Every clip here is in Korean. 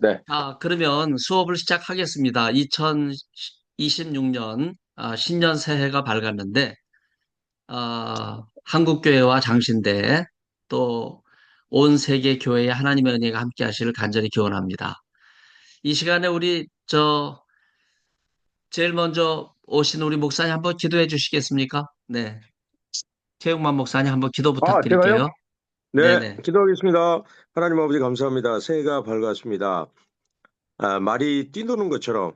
네. 그러면 수업을 시작하겠습니다. 2026년 신년 새해가 밝았는데 한국교회와 장신대 또 온 세계 교회의 하나님의 은혜가 함께 하시를 간절히 기원합니다. 이 시간에 우리 제일 먼저 오신 우리 목사님 한번 기도해 주시겠습니까? 네. 최용만 목사님 한번 기도 제가요? 부탁드릴게요. 네, 네네. 기도하겠습니다. 하나님 아버지 감사합니다. 새해가 밝았습니다. 말이 뛰노는 것처럼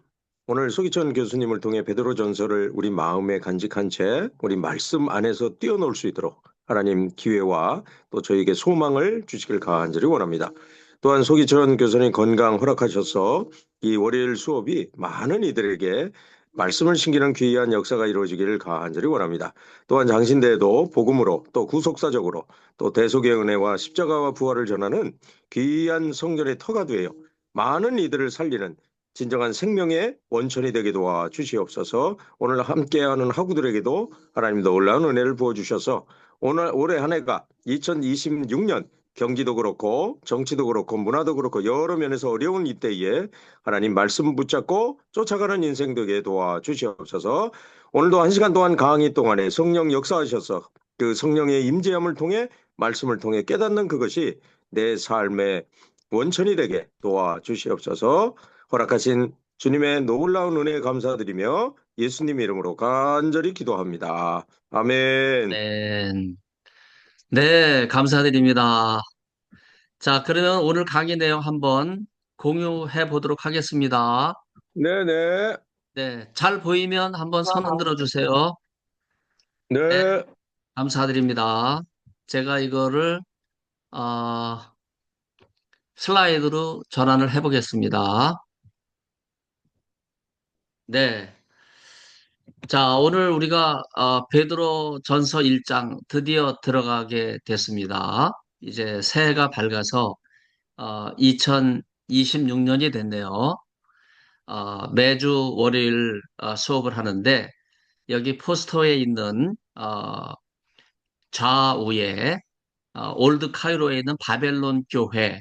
오늘 소기천 교수님을 통해 베드로 전서를 우리 마음에 간직한 채 우리 말씀 안에서 뛰어놀 수 있도록 하나님 기회와 또 저에게 소망을 주시길 간절히 원합니다. 또한 소기천 교수님 건강 허락하셔서 이 월요일 수업이 많은 이들에게 말씀을 심기는 귀한 역사가 이루어지기를 간절히 원합니다. 또한 장신대에도 복음으로 또 구속사적으로 또 대속의 은혜와 십자가와 부활을 전하는 귀한 성전의 터가 되어 많은 이들을 살리는 진정한 생명의 원천이 되게 도와 주시옵소서. 오늘 함께하는 학우들에게도 하나님 놀라운 은혜를 부어주셔서 오늘 올해 한 해가 2026년 경기도 그렇고 정치도 그렇고 문화도 그렇고 여러 면에서 어려운 이때에 하나님 말씀 붙잡고 쫓아가는 인생 되게 도와주시옵소서. 오늘도 한 시간 동안 강의 동안에 성령 역사하셔서 그 성령의 임재함을 통해 말씀을 통해 깨닫는 그것이 내 삶의 원천이 되게 도와주시옵소서. 허락하신 주님의 놀라운 은혜에 감사드리며 예수님 이름으로 간절히 기도합니다. 아멘. 네. 네, 감사드립니다. 자, 그러면 오늘 강의 내용 한번 공유해 보도록 하겠습니다. 네네. 네, 잘 보이면 한번 손 흔들어 주세요. 네, 네. 감사드립니다. 제가 이거를 어, 슬라이드로 전환을 해 보겠습니다. 네. 자, 오늘 우리가 베드로 전서 1장 드디어 들어가게 됐습니다. 이제 새해가 밝아서 2026년이 됐네요. 매주 월요일 수업을 하는데 여기 포스터에 있는 좌우에 올드 카이로에 있는 바벨론 교회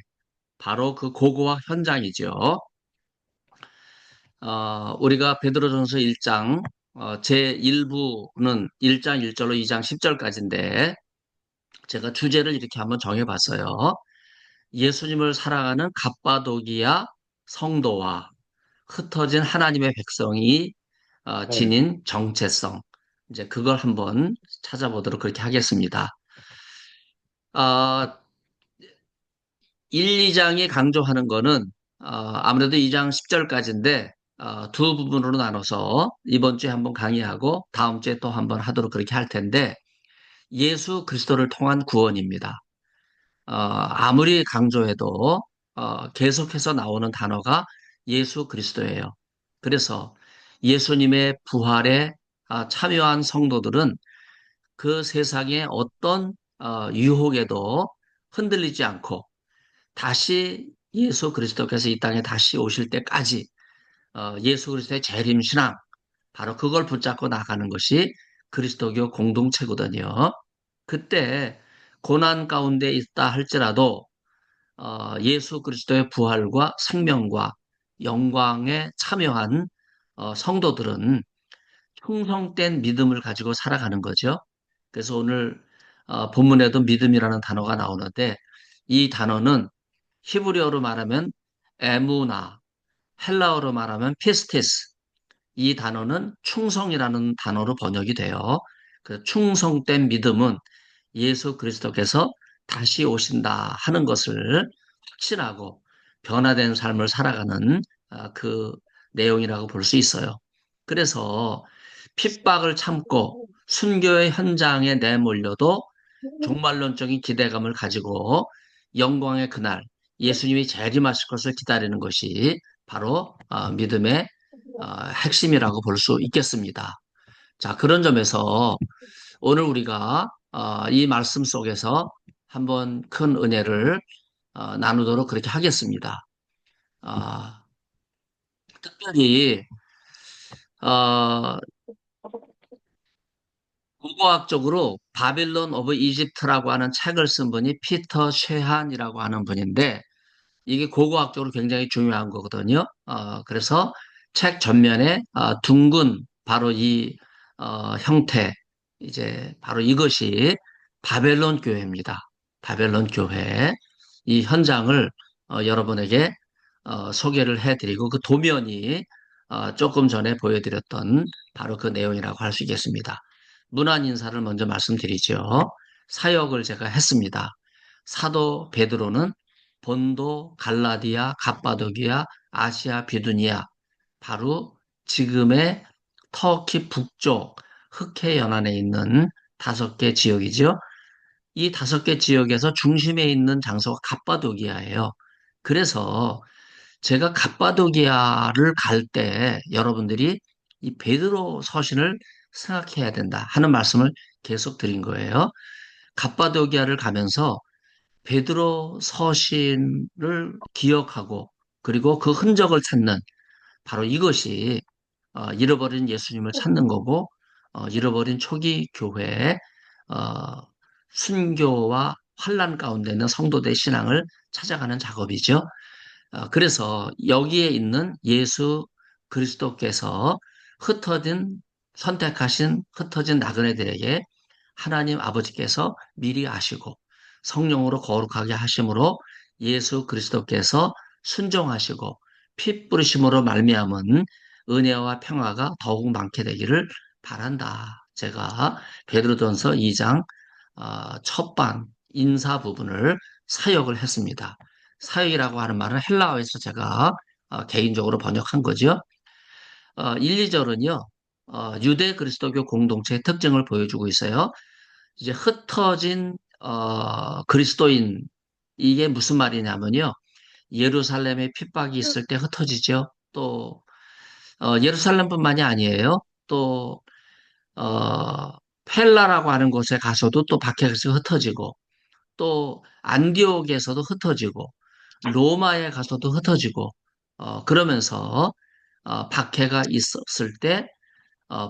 바로 그 고고학 현장이죠. 우리가 베드로전서 1장 제1부는 1장 1절로 2장 10절까지인데 제가 주제를 이렇게 한번 정해봤어요. 예수님을 사랑하는 갑바도기아 성도와 흩어진 하나님의 백성이 지닌 정체성. 이제 그걸 한번 찾아보도록 그렇게 하겠습니다. 아, 1, 2장이 강조하는 거는 아무래도 2장 10절까지인데 두 부분으로 나눠서 이번 주에 한번 강의하고 다음 주에 또 한번 하도록 그렇게 할 텐데 예수 그리스도를 통한 구원입니다. 아무리 강조해도 계속해서 나오는 단어가 예수 그리스도예요. 그래서 예수님의 부활에 참여한 성도들은 그 세상의 어떤 유혹에도 흔들리지 않고 다시 예수 그리스도께서 이 땅에 다시 오실 때까지 예수 그리스도의 재림 신앙 바로 그걸 붙잡고 나가는 것이 그리스도교 공동체거든요. 그때 고난 가운데 있다 할지라도 예수 그리스도의 부활과 생명과 영광에 참여한 성도들은 형성된 믿음을 가지고 살아가는 거죠. 그래서 오늘 본문에도 믿음이라는 단어가 나오는데 이 단어는 히브리어로 말하면 에무나, 헬라어로 말하면 피스티스. 이 단어는 충성이라는 단어로 번역이 돼요. 그 충성된 믿음은 예수 그리스도께서 다시 오신다 하는 것을 확신하고 변화된 삶을 살아가는 그 내용이라고 볼 수 있어요. 그래서 핍박을 참고 순교의 현장에 내몰려도 종말론적인 기대감을 가지고 영광의 그날 예수님이 재림하실 것을 기다리는 것이 바로 믿음의 핵심이라고 볼 수 있겠습니다. 자, 그런 점에서 오늘 우리가 이 말씀 속에서 한번 큰 은혜를 나누도록 그렇게 하겠습니다. 어, 특별히 어, 고고학적으로 바빌론 오브 이집트라고 하는 책을 쓴 분이 피터 쉐한이라고 하는 분인데 이게 고고학적으로 굉장히 중요한 거거든요. 그래서 책 전면에 둥근 바로 이 형태, 이제 바로 이것이 바벨론 교회입니다. 바벨론 교회. 이 현장을 여러분에게 소개를 해드리고 그 도면이 조금 전에 보여드렸던 바로 그 내용이라고 할 수 있겠습니다. 문안 인사를 먼저 말씀드리죠. 사역을 제가 했습니다. 사도 베드로는 본도, 갈라디아, 갑바도기아, 아시아, 비두니아, 바로 지금의 터키 북쪽 흑해 연안에 있는 5개 지역이죠. 이 5개 지역에서 중심에 있는 장소가 갑바도기아예요. 그래서 제가 갑바도기아를 갈 때 여러분들이 이 베드로 서신을 생각해야 된다 하는 말씀을 계속 드린 거예요. 갑바도기아를 가면서 베드로 서신을 기억하고 그리고 그 흔적을 찾는 바로 이것이 잃어버린 예수님을 찾는 거고 잃어버린 초기 교회의 어, 순교와 환란 가운데 있는 성도들의 신앙을 찾아가는 작업이죠. 그래서 여기에 있는 예수 그리스도께서 흩어진 선택하신 흩어진 나그네들에게 하나님 아버지께서 미리 아시고 성령으로 거룩하게 하심으로 예수 그리스도께서 순종하시고 피 뿌리심으로 말미암은 은혜와 평화가 더욱 많게 되기를 바란다. 제가 베드로전서 2장 첫반 인사 부분을 사역을 했습니다. 사역이라고 하는 말은 헬라어에서 제가 개인적으로 번역한 거죠. 1, 2절은요, 유대 그리스도교 공동체의 특징을 보여주고 있어요. 이제 흩어진 그리스도인 이게 무슨 말이냐면요. 예루살렘에 핍박이 있을 때 흩어지죠. 또 예루살렘뿐만이 아니에요. 또 펠라라고 하는 곳에 가서도 또 박해에서 흩어지고 또 안디옥에서도 흩어지고 로마에 가서도 흩어지고 그러면서 박해가 있었을 때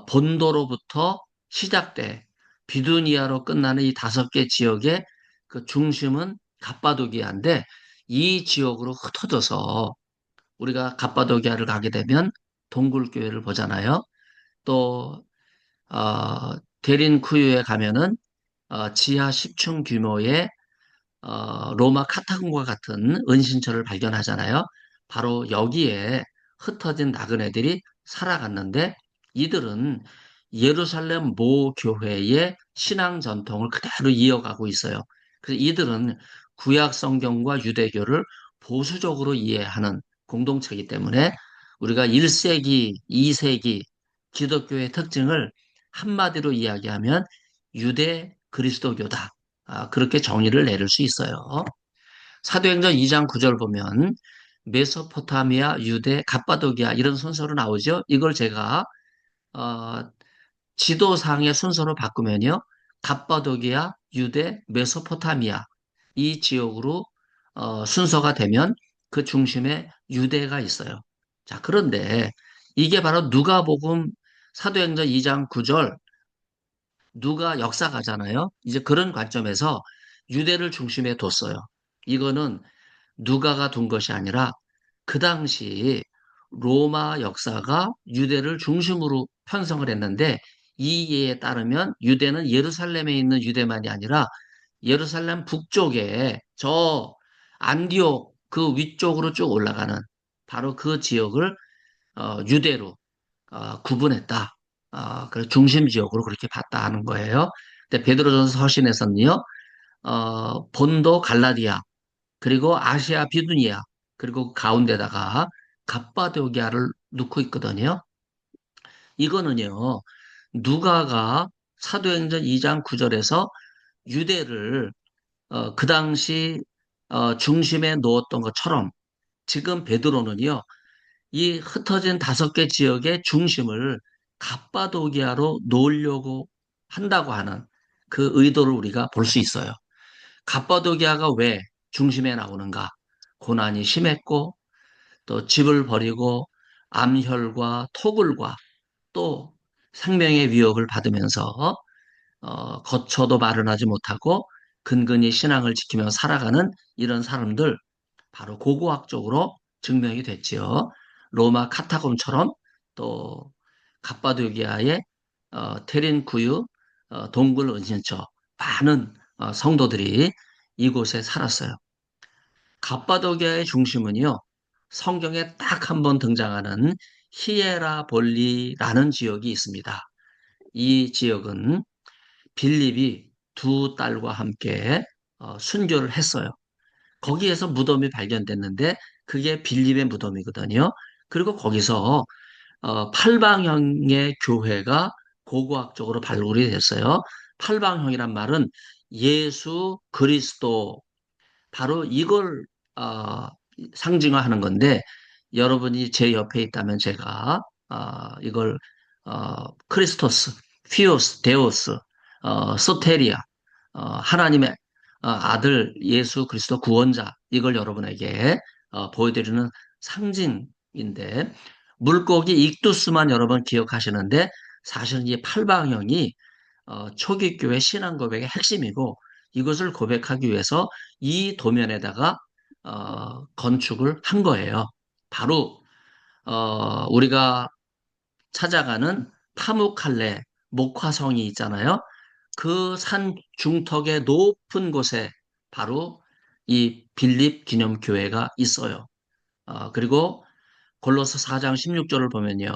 본도로부터 시작돼 비두니아로 끝나는 이 5개 지역의 그 중심은 갑바도기아인데 이 지역으로 흩어져서 우리가 갑바도기아를 가게 되면 동굴교회를 보잖아요. 또 데린쿠유에 가면은 지하 10층 규모의 로마 카타콤과 같은 은신처를 발견하잖아요. 바로 여기에 흩어진 나그네들이 살아갔는데 이들은 예루살렘 모 교회의 신앙 전통을 그대로 이어가고 있어요. 그래서 이들은 구약 성경과 유대교를 보수적으로 이해하는 공동체이기 때문에 우리가 1세기, 2세기 기독교의 특징을 한마디로 이야기하면 유대 그리스도교다. 그렇게 정의를 내릴 수 있어요. 사도행전 2장 9절 보면 메소포타미아, 유대, 갑바도기아 이런 순서로 나오죠. 이걸 제가 어, 지도상의 순서로 바꾸면요. 갑바도기아, 유대, 메소포타미아 이 지역으로 순서가 되면 그 중심에 유대가 있어요. 자, 그런데 이게 바로 누가복음 사도행전 2장 9절 누가 역사가잖아요. 이제 그런 관점에서 유대를 중심에 뒀어요. 이거는 누가가 둔 것이 아니라 그 당시 로마 역사가 유대를 중심으로 편성을 했는데 이 이해에 따르면 유대는 예루살렘에 있는 유대만이 아니라 예루살렘 북쪽에 저 안디옥 그 위쪽으로 쭉 올라가는 바로 그 지역을 유대로 구분했다. 그래서 중심 지역으로 그렇게 봤다 하는 거예요. 근데 베드로전서 서신에서는요, 본도 갈라디아, 그리고 아시아 비두니아, 그리고 그 가운데다가 갑바도기아를 넣고 있거든요. 이거는요, 누가가 사도행전 2장 9절에서 유대를 그 당시 중심에 놓았던 것처럼 지금 베드로는요, 이 흩어진 5개 지역의 중심을 갑바도기아로 놓으려고 한다고 하는 그 의도를 우리가 볼 수 있어요. 갑바도기아가 왜 중심에 나오는가? 고난이 심했고, 또 집을 버리고 암혈과 토굴과 또 생명의 위협을 받으면서 거처도 마련하지 못하고 근근히 신앙을 지키며 살아가는 이런 사람들, 바로 고고학적으로 증명이 됐지요. 로마 카타콤처럼 또 갑바도기아의 테린 구유, 동굴 은신처 많은 성도들이 이곳에 살았어요. 갑바도기아의 중심은요, 성경에 딱 한 번 등장하는 히에라볼리라는 지역이 있습니다. 이 지역은 빌립이 두 딸과 함께 순교를 했어요. 거기에서 무덤이 발견됐는데 그게 빌립의 무덤이거든요. 그리고 거기서 팔방형의 교회가 고고학적으로 발굴이 됐어요. 팔방형이란 말은 예수 그리스도 바로 이걸 어, 상징화하는 건데 여러분이 제 옆에 있다면 제가 이걸 크리스토스, 피오스, 데오스, 소테리아, 하나님의 아들 예수 그리스도 구원자 이걸 여러분에게 보여드리는 상징인데 물고기 익두스만 여러 번 기억하시는데 사실은 이 팔방형이 초기교회 신앙 고백의 핵심이고 이것을 고백하기 위해서 이 도면에다가 건축을 한 거예요. 바로 우리가 찾아가는 파묵칼레 목화성이 있잖아요. 그 산 중턱의 높은 곳에 바로 이 빌립 기념교회가 있어요. 그리고 골로새 4장 16절을 보면요.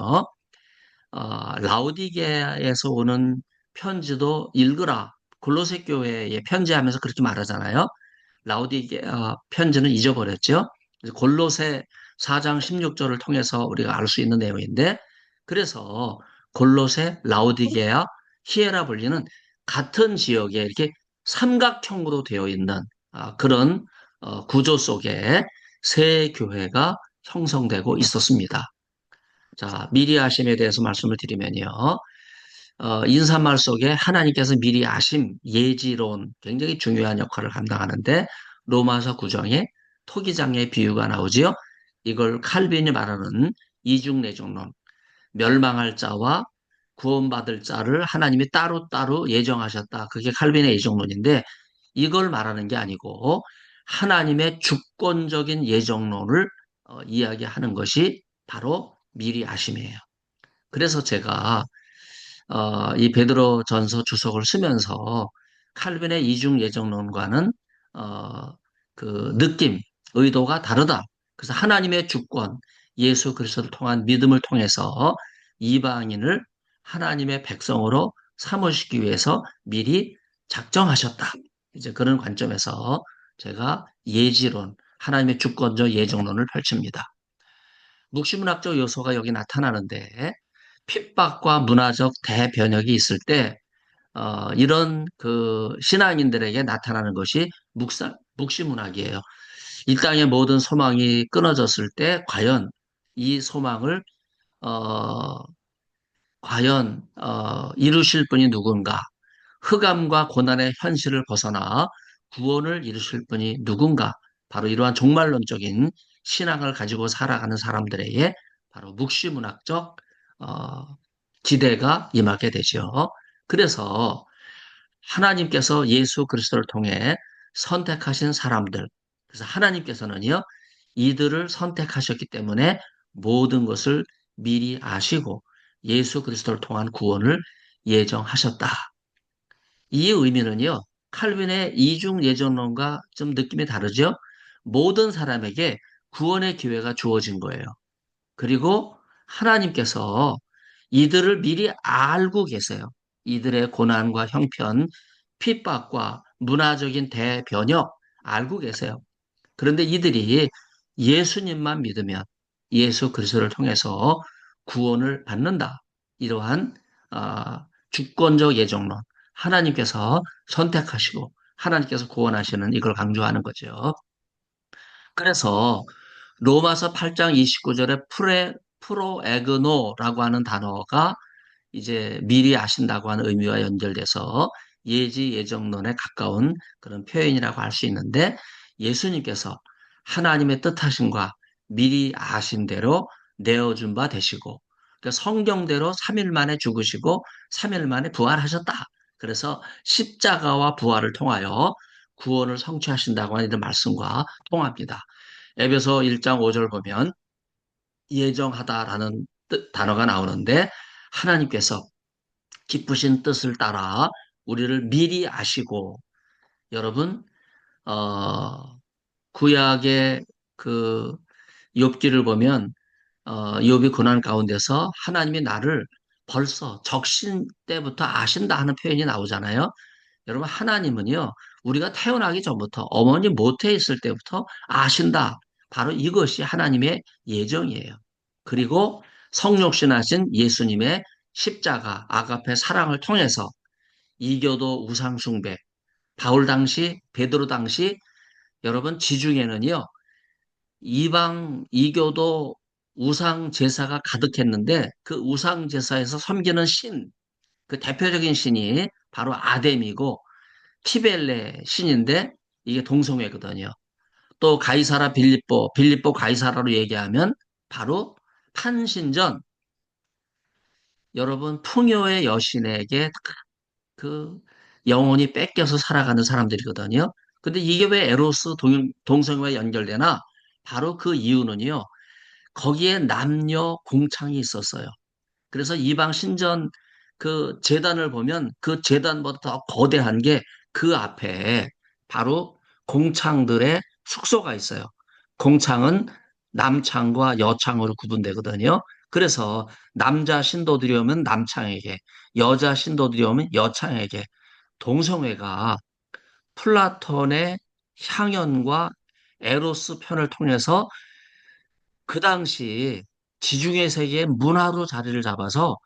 라우디게아에서 오는 편지도 읽으라. 골로새 교회에 편지하면서 그렇게 말하잖아요. 라우디게아 편지는 잊어버렸죠. 그래서 골로새 4장 16절을 통해서 우리가 알 수 있는 내용인데, 그래서 골로새, 라우디게아, 히에라볼리는 같은 지역에 이렇게 삼각형으로 되어 있는 그런 구조 속에 세 교회가 형성되고 있었습니다. 자, 미리 아심에 대해서 말씀을 드리면요. 인사말 속에 하나님께서 미리 아심, 예지론 굉장히 중요한 역할을 감당하는데 로마서 9장에 토기장의 비유가 나오지요. 이걸 칼빈이 말하는 이중내정론, 멸망할 자와 구원받을 자를 하나님이 따로따로 예정하셨다. 그게 칼빈의 예정론인데 이걸 말하는 게 아니고 하나님의 주권적인 예정론을 이야기하는 것이 바로 미리 아심이에요. 그래서 제가 이 베드로 전서 주석을 쓰면서 칼빈의 이중 예정론과는 어, 그 느낌, 의도가 다르다. 그래서 하나님의 주권, 예수 그리스도를 통한 믿음을 통해서 이방인을 하나님의 백성으로 삼으시기 위해서 미리 작정하셨다. 이제 그런 관점에서 제가 예지론, 하나님의 주권적 예정론을 펼칩니다. 묵시문학적 요소가 여기 나타나는데 핍박과 문화적 대변혁이 있을 때 이런 그 신앙인들에게 나타나는 것이 묵시문학이에요. 이 땅의 모든 소망이 끊어졌을 때 과연 이 소망을 어, 과연 이루실 분이 누군가? 흑암과 고난의 현실을 벗어나 구원을 이루실 분이 누군가? 바로 이러한 종말론적인 신앙을 가지고 살아가는 사람들에게 바로 묵시문학적 어, 기대가 임하게 되죠. 그래서 하나님께서 예수 그리스도를 통해 선택하신 사람들, 그래서 하나님께서는요, 이들을 선택하셨기 때문에 모든 것을 미리 아시고 예수 그리스도를 통한 구원을 예정하셨다. 이 의미는요, 칼빈의 이중 예정론과 좀 느낌이 다르죠? 모든 사람에게 구원의 기회가 주어진 거예요. 그리고 하나님께서 이들을 미리 알고 계세요. 이들의 고난과 형편, 핍박과 문화적인 대변혁 알고 계세요. 그런데 이들이 예수님만 믿으면 예수 그리스도를 통해서 구원을 받는다. 이러한 주권적 예정론, 하나님께서 선택하시고 하나님께서 구원하시는 이걸 강조하는 거죠. 그래서 로마서 8장 29절에 프로에그노라고 하는 단어가 이제 미리 아신다고 하는 의미와 연결돼서 예지 예정론에 가까운 그런 표현이라고 할 수 있는데 예수님께서 하나님의 뜻하심과 미리 아신 대로 내어준 바 되시고 그러니까 성경대로 3일 만에 죽으시고 3일 만에 부활하셨다. 그래서 십자가와 부활을 통하여 구원을 성취하신다고 하는 이런 말씀과 통합니다. 에베소 1장 5절 보면 예정하다라는 단어가 나오는데 하나님께서 기쁘신 뜻을 따라 우리를 미리 아시고 여러분 구약의 그 욥기를 보면 욥이 고난 가운데서 하나님이 나를 벌써 적신 때부터 아신다 하는 표현이 나오잖아요. 여러분 하나님은요 우리가 태어나기 전부터 어머니 모태에 있을 때부터 아신다. 바로 이것이 하나님의 예정이에요. 그리고 성육신하신 예수님의 십자가 아가페 사랑을 통해서 이교도 우상숭배 바울 당시 베드로 당시 여러분 지중해는요 이방 이교도 우상 제사가 가득했는데 그 우상 제사에서 섬기는 신, 그 대표적인 신이 바로 아뎀이고 티벨레 신인데 이게 동성애거든요. 또 가이사라 빌립보 가이사라로 얘기하면 바로 판신전 여러분 풍요의 여신에게 그 영혼이 뺏겨서 살아가는 사람들이거든요. 근데 이게 왜 에로스 동성애와 연결되나? 바로 그 이유는요. 거기에 남녀 공창이 있었어요. 그래서 이방 신전 그 제단을 보면 그 제단보다 더 거대한 게 그 앞에 바로 공창들의 숙소가 있어요. 공창은 남창과 여창으로 구분되거든요. 그래서 남자 신도들이 오면 남창에게, 여자 신도들이 오면 여창에게 동성애가 플라톤의 향연과 에로스 편을 통해서 그 당시 지중해 세계의 문화로 자리를 잡아서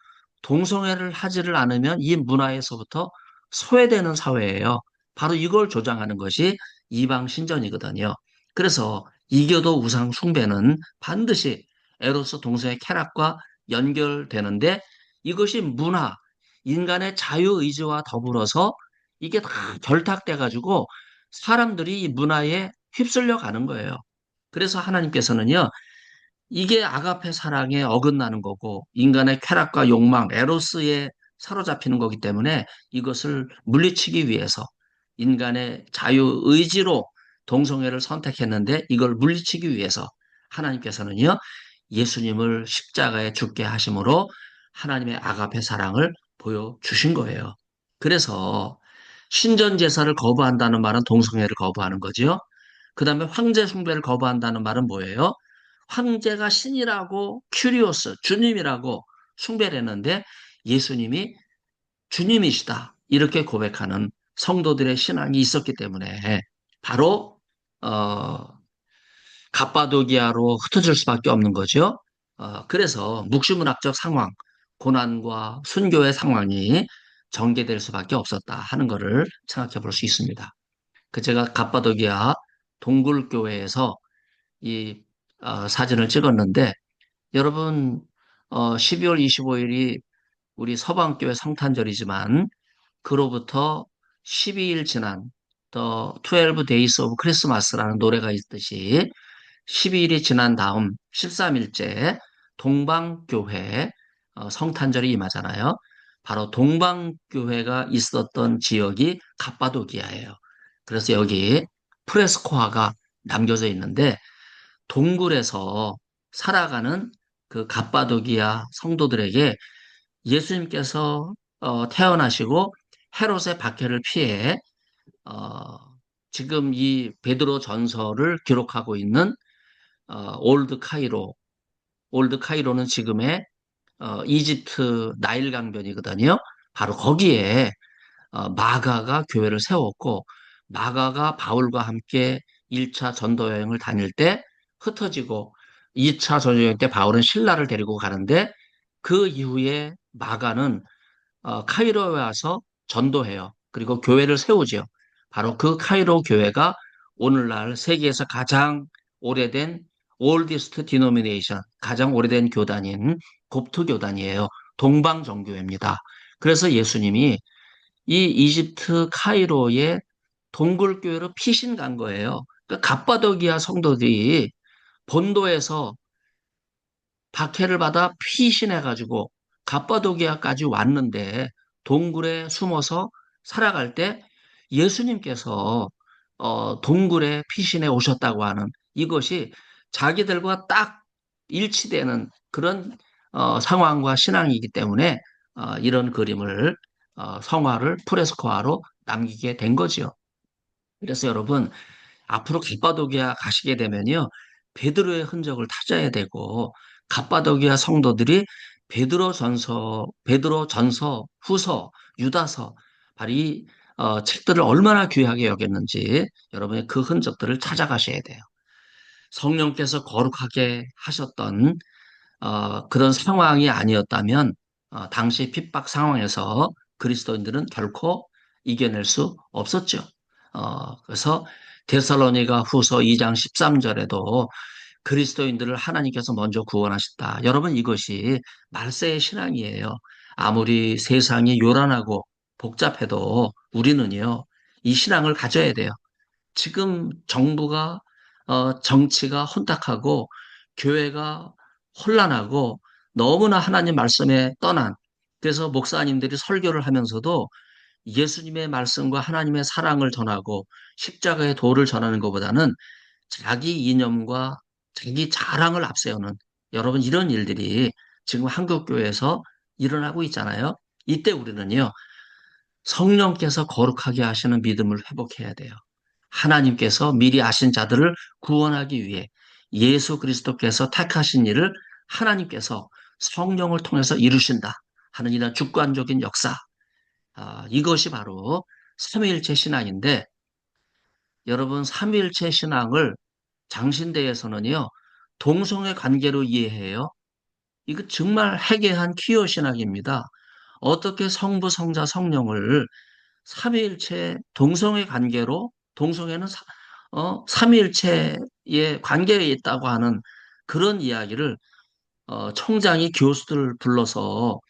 동성애를 하지를 않으면 이 문화에서부터 소외되는 사회예요. 바로 이걸 조장하는 것이 이방 신전이거든요. 그래서 이교도 우상 숭배는 반드시 에로스 동성애 쾌락과 연결되는데 이것이 문화, 인간의 자유의지와 더불어서 이게 다 결탁돼 가지고 사람들이 이 문화에 휩쓸려 가는 거예요. 그래서 하나님께서는요, 이게 아가페 사랑에 어긋나는 거고 인간의 쾌락과 욕망, 에로스에 사로잡히는 거기 때문에 이것을 물리치기 위해서 인간의 자유의지로 동성애를 선택했는데 이걸 물리치기 위해서 하나님께서는요 예수님을 십자가에 죽게 하심으로 하나님의 아가페 사랑을 보여주신 거예요. 그래서 신전 제사를 거부한다는 말은 동성애를 거부하는 거지요. 그 다음에 황제 숭배를 거부한다는 말은 뭐예요? 황제가 신이라고 큐리오스, 주님이라고 숭배를 했는데 예수님이 주님이시다. 이렇게 고백하는 성도들의 신앙이 있었기 때문에 바로 어, 갑바도기아로 흩어질 수밖에 없는 거죠. 그래서 묵시문학적 상황, 고난과 순교의 상황이 전개될 수밖에 없었다 하는 것을 생각해 볼 수 있습니다. 그 제가 갑바도기아 동굴교회에서 이 사진을 찍었는데 여러분 12월 25일이 우리 서방교회 성탄절이지만 그로부터 12일 지난 The 12 Days of Christmas라는 노래가 있듯이 12일이 지난 다음 13일째 동방교회 성탄절이 임하잖아요. 바로 동방교회가 있었던 지역이 갑바도기아예요. 그래서 여기 프레스코아가 남겨져 있는데 동굴에서 살아가는 그 갑바도기아 성도들에게 예수님께서 태어나시고 헤롯의 박해를 피해 어, 지금 이 베드로 전서를 기록하고 있는 올드 카이로, 올드 카이로는 지금의 이집트 나일 강변이거든요. 바로 거기에 마가가 교회를 세웠고 마가가 바울과 함께 1차 전도 여행을 다닐 때 흩어지고 2차 전도 여행 때 바울은 신라를 데리고 가는데 그 이후에 마가는 카이로에 와서 전도해요. 그리고 교회를 세우죠. 바로 그 카이로 교회가 오늘날 세계에서 가장 오래된 올디스트 디노미네이션, 가장 오래된 교단인 곱트 교단이에요. 동방정교회입니다. 그래서 예수님이 이 이집트 카이로에 동굴교회로 피신 간 거예요. 그러니까 갑바도기아 성도들이 본도에서 박해를 받아 피신해가지고 갑바도기아까지 왔는데 동굴에 숨어서 살아갈 때 예수님께서 동굴에 피신해 오셨다고 하는 이것이 자기들과 딱 일치되는 그런 상황과 신앙이기 때문에 이런 그림을 성화를 프레스코화로 남기게 된 거지요. 그래서 여러분 앞으로 갑바도기아 가시게 되면요. 베드로의 흔적을 찾아야 되고 갑바도기아 성도들이 베드로 전서, 후서, 유다서 바로 이 책들을 얼마나 귀하게 여겼는지 여러분의 그 흔적들을 찾아가셔야 돼요. 성령께서 거룩하게 하셨던 그런 상황이 아니었다면 당시 핍박 상황에서 그리스도인들은 결코 이겨낼 수 없었죠. 그래서 데살로니가 후서 2장 13절에도 그리스도인들을 하나님께서 먼저 구원하셨다. 여러분 이것이 말세의 신앙이에요. 아무리 세상이 요란하고 복잡해도 우리는요, 이 신앙을 가져야 돼요. 지금 정부가 정치가 혼탁하고 교회가 혼란하고 너무나 하나님 말씀에 떠난 그래서 목사님들이 설교를 하면서도 예수님의 말씀과 하나님의 사랑을 전하고 십자가의 도를 전하는 것보다는 자기 이념과 자기 자랑을 앞세우는 여러분 이런 일들이 지금 한국 교회에서 일어나고 있잖아요. 이때 우리는요. 성령께서 거룩하게 하시는 믿음을 회복해야 돼요. 하나님께서 미리 아신 자들을 구원하기 위해 예수 그리스도께서 택하신 일을 하나님께서 성령을 통해서 이루신다 하는 이런 주관적인 역사. 이것이 바로 삼위일체 신앙인데 여러분 삼위일체 신앙을 장신대에서는요. 동성애 관계로 이해해요. 이거 정말 해괴한 퀴어 신학입니다. 어떻게 성부, 성자, 성령을 삼위일체 동성애 관계로 동성애는 삼위일체의 관계에 있다고 하는 그런 이야기를 총장이 교수들을 불러서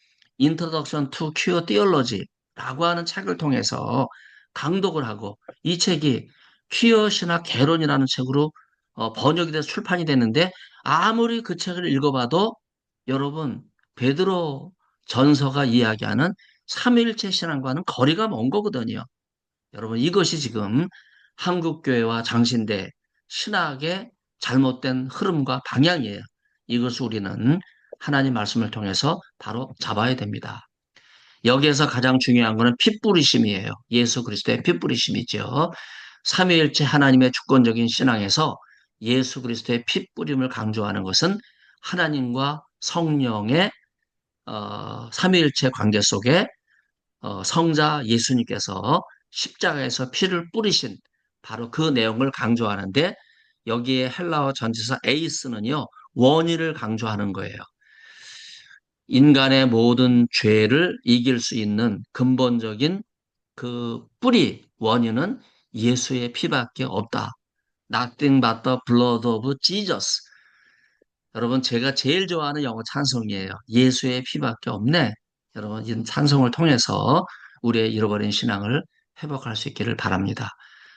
Introduction to Queer Theology라고 하는 책을 통해서 강독을 하고 이 책이 퀴어 신학 개론이라는 책으로 번역이 돼서 출판이 됐는데 아무리 그 책을 읽어봐도 여러분 베드로 전서가 이야기하는 삼위일체 신앙과는 거리가 먼 거거든요. 여러분 이것이 지금 한국교회와 장신대 신학의 잘못된 흐름과 방향이에요. 이것을 우리는 하나님 말씀을 통해서 바로 잡아야 됩니다. 여기에서 가장 중요한 것은 핏부리심이에요. 예수 그리스도의 핏부리심이죠. 삼위일체 하나님의 주권적인 신앙에서 예수 그리스도의 핏부림을 강조하는 것은 하나님과 성령의 삼위일체 관계 속에 성자 예수님께서 십자가에서 피를 뿌리신 바로 그 내용을 강조하는데 여기에 헬라어 전치사 에이스는요 원의를 강조하는 거예요. 인간의 모든 죄를 이길 수 있는 근본적인 그 뿌리 원인은 예수의 피밖에 없다. Nothing but the blood of Jesus. 여러분 제가 제일 좋아하는 영어 찬송이에요. 예수의 피밖에 없네. 여러분 이 찬송을 통해서 우리의 잃어버린 신앙을 회복할 수 있기를 바랍니다.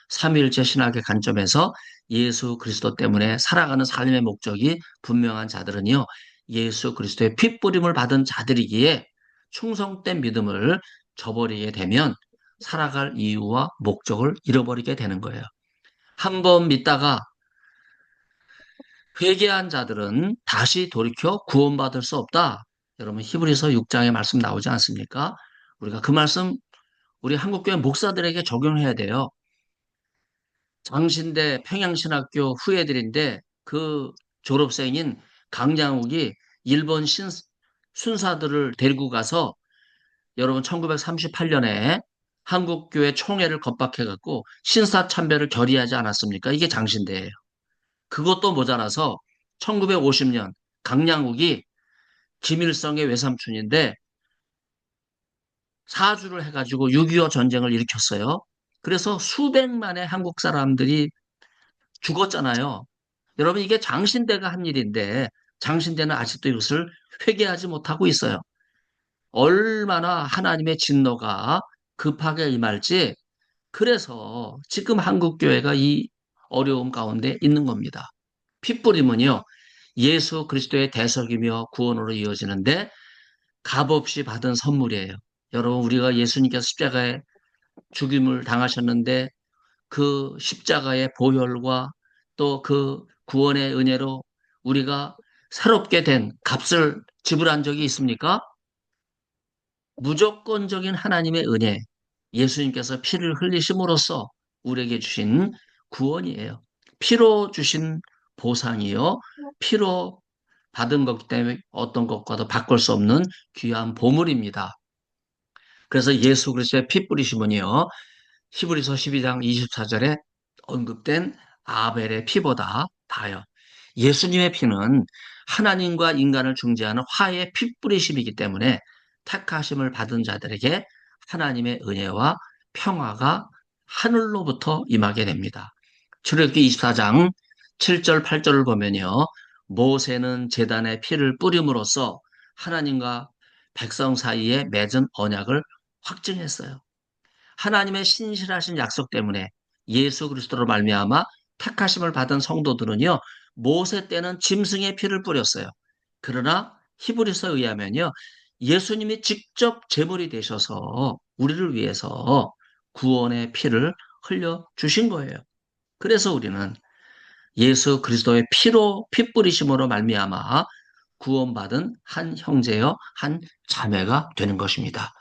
삼위일체 신학의 관점에서 예수 그리스도 때문에 살아가는 삶의 목적이 분명한 자들은요. 예수 그리스도의 핏부림을 받은 자들이기에 충성된 믿음을 저버리게 되면 살아갈 이유와 목적을 잃어버리게 되는 거예요. 한 번 믿다가 회개한 자들은 다시 돌이켜 구원받을 수 없다. 여러분 히브리서 6장에 말씀 나오지 않습니까? 우리가 그 말씀 우리 한국교회 목사들에게 적용해야 돼요. 장신대 평양신학교 후예들인데 그 졸업생인 강장욱이 일본 순사들을 데리고 가서 여러분 1938년에 한국교회 총회를 겁박해갖고 신사참배를 결의하지 않았습니까? 이게 장신대예요. 그것도 모자라서 1950년 강량욱이 김일성의 외삼촌인데 사주를 해가지고 6.25 전쟁을 일으켰어요. 그래서 수백만의 한국 사람들이 죽었잖아요. 여러분 이게 장신대가 한 일인데 장신대는 아직도 이것을 회개하지 못하고 있어요. 얼마나 하나님의 진노가 급하게 임할지 그래서 지금 한국 교회가 이 어려움 가운데 있는 겁니다. 핏부림은요, 예수 그리스도의 대속이며 구원으로 이어지는데 값없이 받은 선물이에요. 여러분, 우리가 예수님께서 십자가에 죽임을 당하셨는데 그 십자가의 보혈과 또 그 구원의 은혜로 우리가 새롭게 된 값을 지불한 적이 있습니까? 무조건적인 하나님의 은혜, 예수님께서 피를 흘리심으로써 우리에게 주신 구원이에요. 피로 주신 보상이요. 피로 받은 것기 때문에 어떤 것과도 바꿀 수 없는 귀한 보물입니다. 그래서 예수 그리스도의 피 뿌리심은요. 히브리서 12장 24절에 언급된 아벨의 피보다 다요. 예수님의 피는 하나님과 인간을 중재하는 화해의 피 뿌리심이기 때문에 택하심을 받은 자들에게 하나님의 은혜와 평화가 하늘로부터 임하게 됩니다. 출애굽기 24장 7절 8절을 보면요. 모세는 제단에 피를 뿌림으로써 하나님과 백성 사이에 맺은 언약을 확증했어요. 하나님의 신실하신 약속 때문에 예수 그리스도로 말미암아 택하심을 받은 성도들은요. 모세 때는 짐승의 피를 뿌렸어요. 그러나 히브리서에 의하면요. 예수님이 직접 제물이 되셔서 우리를 위해서 구원의 피를 흘려 주신 거예요. 그래서 우리는 예수 그리스도의 피로 피 뿌리심으로 말미암아 구원받은 한 형제여 한 자매가 되는 것입니다.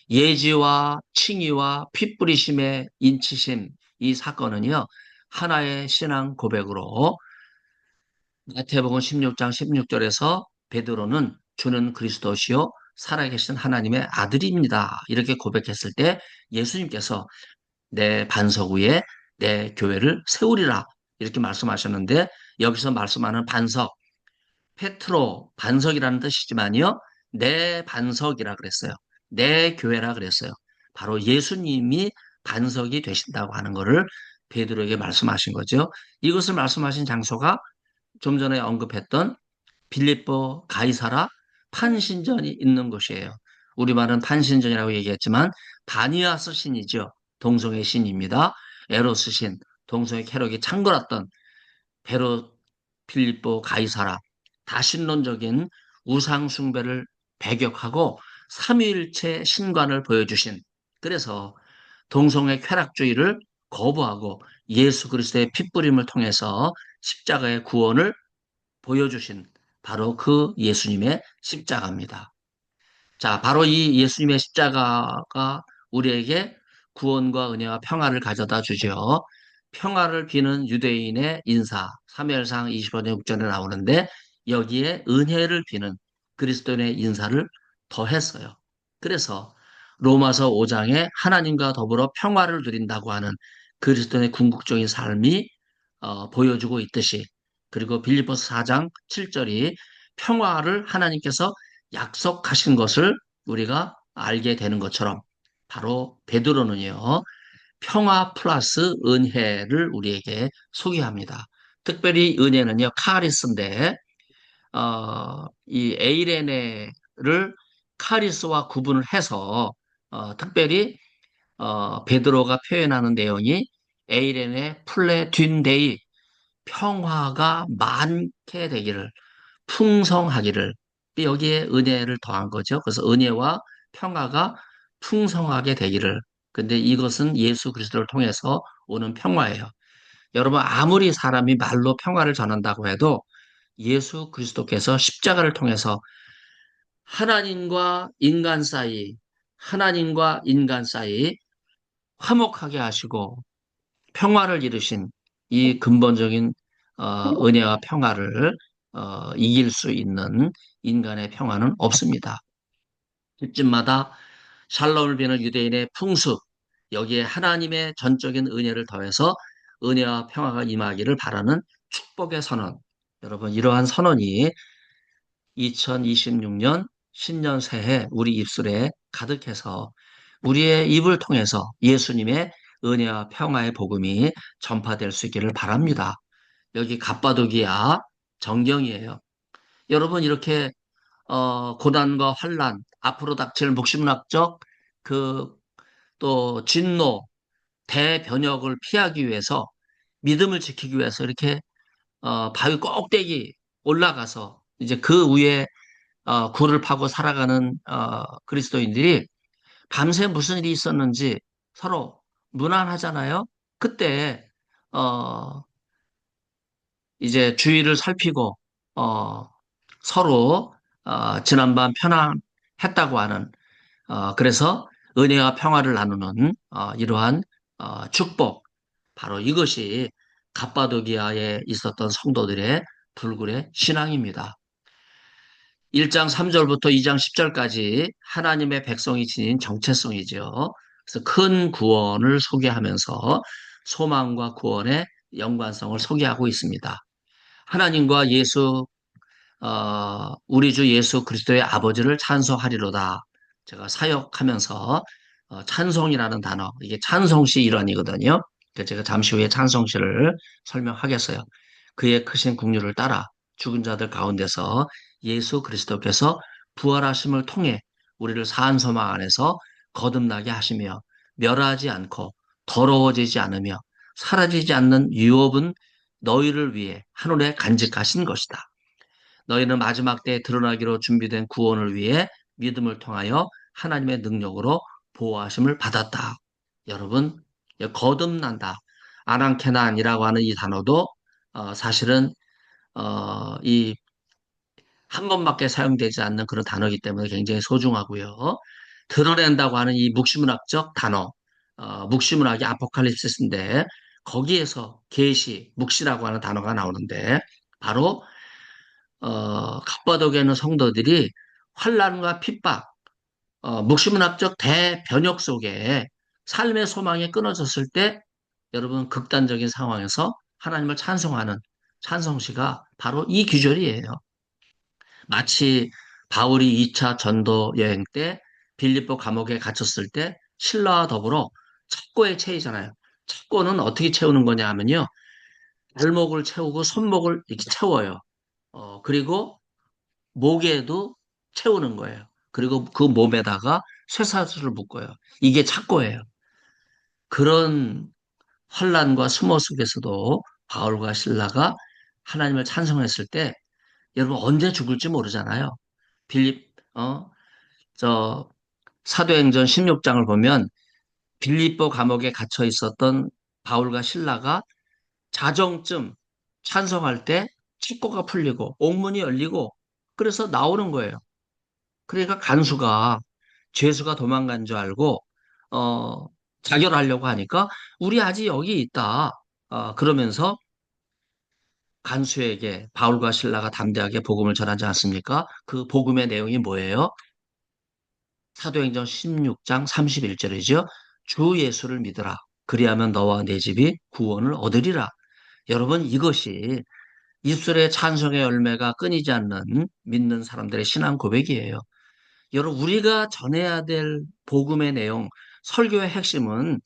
예지와 칭의와 핏부리심의 인치심 이 사건은요 하나의 신앙 고백으로 마태복음 16장 16절에서 베드로는 주는 그리스도시요 살아계신 하나님의 아들입니다. 이렇게 고백했을 때 예수님께서 내 반석 위에 내 교회를 세우리라 이렇게 말씀하셨는데 여기서 말씀하는 반석 페트로 반석이라는 뜻이지만요. 내 반석이라 그랬어요. 내 교회라 그랬어요. 바로 예수님이 반석이 되신다고 하는 것을 베드로에게 말씀하신 거죠. 이것을 말씀하신 장소가 좀 전에 언급했던 빌립보 가이사라 판신전이 있는 곳이에요. 우리말은 판신전이라고 얘기했지만 바니아스 신이죠. 동성의 신입니다. 에로스 신, 동성의 캐력이 창궐했던 베로 필리포 가이사라 다신론적인 우상 숭배를 배격하고 삼위일체 신관을 보여주신 그래서 동성애 쾌락주의를 거부하고 예수 그리스도의 핏부림을 통해서 십자가의 구원을 보여주신 바로 그 예수님의 십자가입니다. 자, 바로 이 예수님의 십자가가 우리에게 구원과 은혜와 평화를 가져다 주죠. 평화를 비는 유대인의 인사, 사무엘상 25장 6절에 나오는데 여기에 은혜를 비는 그리스도인의 인사를 더했어요. 그래서 로마서 5장에 하나님과 더불어 평화를 누린다고 하는 그리스도인의 궁극적인 삶이 보여주고 있듯이 그리고 빌립보서 4장 7절이 평화를 하나님께서 약속하신 것을 우리가 알게 되는 것처럼 바로 베드로는요. 평화 플러스 은혜를 우리에게 소개합니다. 특별히 은혜는요. 카리스인데 이 에이레네를 카리스와 구분을 해서 특별히 베드로가 표현하는 내용이 에이레네 플레 듄데이 평화가 많게 되기를 풍성하기를 여기에 은혜를 더한 거죠. 그래서 은혜와 평화가 풍성하게 되기를. 근데 이것은 예수 그리스도를 통해서 오는 평화예요. 여러분 아무리 사람이 말로 평화를 전한다고 해도 예수 그리스도께서 십자가를 통해서 하나님과 인간 사이, 하나님과 인간 사이 화목하게 하시고 평화를 이루신 이 근본적인 은혜와 평화를 이길 수 있는 인간의 평화는 없습니다. 집집마다 샬롬을 비는 유대인의 풍습, 여기에 하나님의 전적인 은혜를 더해서 은혜와 평화가 임하기를 바라는 축복의 선언. 여러분, 이러한 선언이 2026년 신년 새해 우리 입술에 가득해서 우리의 입을 통해서 예수님의 은혜와 평화의 복음이 전파될 수 있기를 바랍니다. 여기 갑바도기야 정경이에요. 여러분 이렇게 고난과 환란, 앞으로 닥칠 묵시문학적 그 또 진노, 대변역을 피하기 위해서 믿음을 지키기 위해서 이렇게 바위 꼭대기 올라가서 이제 그 위에 굴을 파고 살아가는 그리스도인들이 밤새 무슨 일이 있었는지 서로 무난하잖아요. 그때 어, 이제 주위를 살피고, 어, 서로, 지난밤 편안했다고 하는, 그래서 은혜와 평화를 나누는, 이러한, 축복. 바로 이것이 갑바도기아에 있었던 성도들의 불굴의 신앙입니다. 1장 3절부터 2장 10절까지 하나님의 백성이 지닌 정체성이죠. 그래서 큰 구원을 소개하면서 소망과 구원의 연관성을 소개하고 있습니다. 하나님과 우리 주 예수 그리스도의 아버지를 찬송하리로다. 제가 사역하면서 찬송이라는 단어, 이게 찬송시 일환이거든요. 그래서 제가 잠시 후에 찬송시를 설명하겠어요. 그의 크신 국류를 따라 죽은 자들 가운데서 예수 그리스도께서 부활하심을 통해 우리를 사한 소망 안에서 거듭나게 하시며 멸하지 않고 더러워지지 않으며 사라지지 않는 유업은 너희를 위해 하늘에 간직하신 것이다. 너희는 마지막 때에 드러나기로 준비된 구원을 위해 믿음을 통하여 하나님의 능력으로 보호하심을 받았다. 여러분, 거듭난다. 아랑케난이라고 하는 이 단어도 사실은 이 한 번밖에 사용되지 않는 그런 단어이기 때문에 굉장히 소중하고요. 드러낸다고 하는 이 묵시문학적 단어, 묵시문학이 아포칼립시스인데 거기에서 계시, 묵시라고 하는 단어가 나오는데 바로 갑바독에 있는 성도들이 환란과 핍박, 묵시문학적 대변혁 속에 삶의 소망이 끊어졌을 때 여러분 극단적인 상황에서 하나님을 찬송하는 찬송시가 바로 이 규절이에요. 마치 바울이 2차 전도 여행 때 빌립보 감옥에 갇혔을 때 신라와 더불어 첩고에 채이잖아요. 첩고는 어떻게 채우는 거냐 하면요. 발목을 채우고 손목을 이렇게 채워요. 그리고 목에도 채우는 거예요. 그리고 그 몸에다가 쇠사슬을 묶어요. 이게 착고예요. 그런 환란과 수모 속에서도 바울과 신라가 하나님을 찬송했을 때 여러분 언제 죽을지 모르잖아요. 빌립 저 사도행전 16장을 보면 빌립보 감옥에 갇혀 있었던 바울과 신라가 자정쯤 찬송할 때 칙고가 풀리고 옥문이 열리고 그래서 나오는 거예요. 그러니까 간수가 죄수가 도망간 줄 알고 어, 자결하려고 하니까 우리 아직 여기 있다. 그러면서 간수에게 바울과 신라가 담대하게 복음을 전하지 않습니까? 그 복음의 내용이 뭐예요? 사도행전 16장 31절이죠. 주 예수를 믿으라. 그리하면 너와 내 집이 구원을 얻으리라. 여러분 이것이 입술의 찬송의 열매가 끊이지 않는 믿는 사람들의 신앙 고백이에요. 여러분, 우리가 전해야 될 복음의 내용, 설교의 핵심은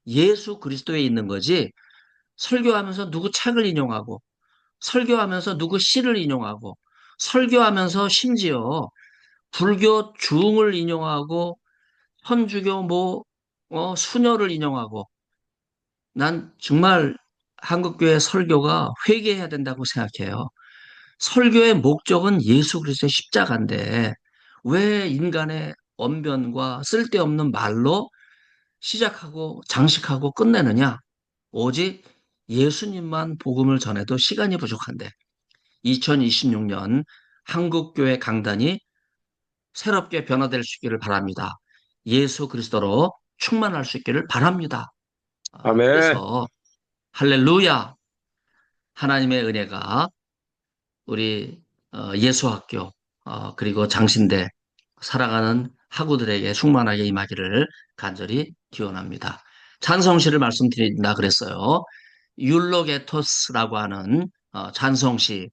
예수 그리스도에 있는 거지, 설교하면서 누구 책을 인용하고, 설교하면서 누구 시를 인용하고, 설교하면서 심지어 불교 중을 인용하고, 현주교 수녀를 인용하고, 난 정말 한국교회 설교가 회개해야 된다고 생각해요. 설교의 목적은 예수 그리스도의 십자가인데 왜 인간의 언변과 쓸데없는 말로 시작하고 장식하고 끝내느냐? 오직 예수님만 복음을 전해도 시간이 부족한데 2026년 한국교회 강단이 새롭게 변화될 수 있기를 바랍니다. 예수 그리스도로 충만할 수 있기를 바랍니다. 아멘. 그래서 할렐루야 하나님의 은혜가 우리 예수학교 그리고 장신대 사랑하는 학우들에게 충만하게 임하기를 간절히 기원합니다. 찬송시를 말씀드린다 그랬어요. 율로게토스라고 하는 찬송시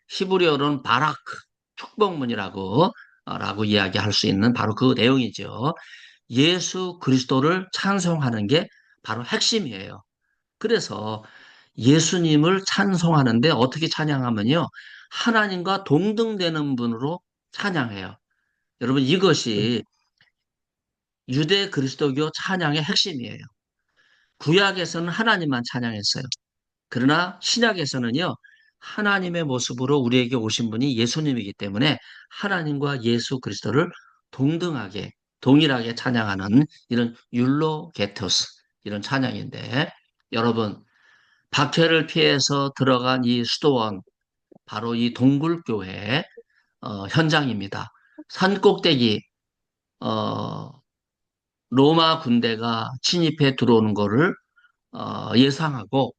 히브리어로는 바라크 축복문이라고 라고 이야기할 수 있는 바로 그 내용이죠. 예수 그리스도를 찬송하는 게 바로 핵심이에요. 그래서 예수님을 찬송하는데 어떻게 찬양하면요. 하나님과 동등되는 분으로 찬양해요. 여러분 이것이 유대 그리스도교 찬양의 핵심이에요. 구약에서는 하나님만 찬양했어요. 그러나 신약에서는요. 하나님의 모습으로 우리에게 오신 분이 예수님이기 때문에 하나님과 예수 그리스도를 동등하게 동일하게 찬양하는 이런 율로게토스 이런 찬양인데 여러분 박해를 피해서 들어간 이 수도원, 바로 이 동굴교회 현장입니다. 산 꼭대기 어, 로마 군대가 침입해 들어오는 거를 예상하고,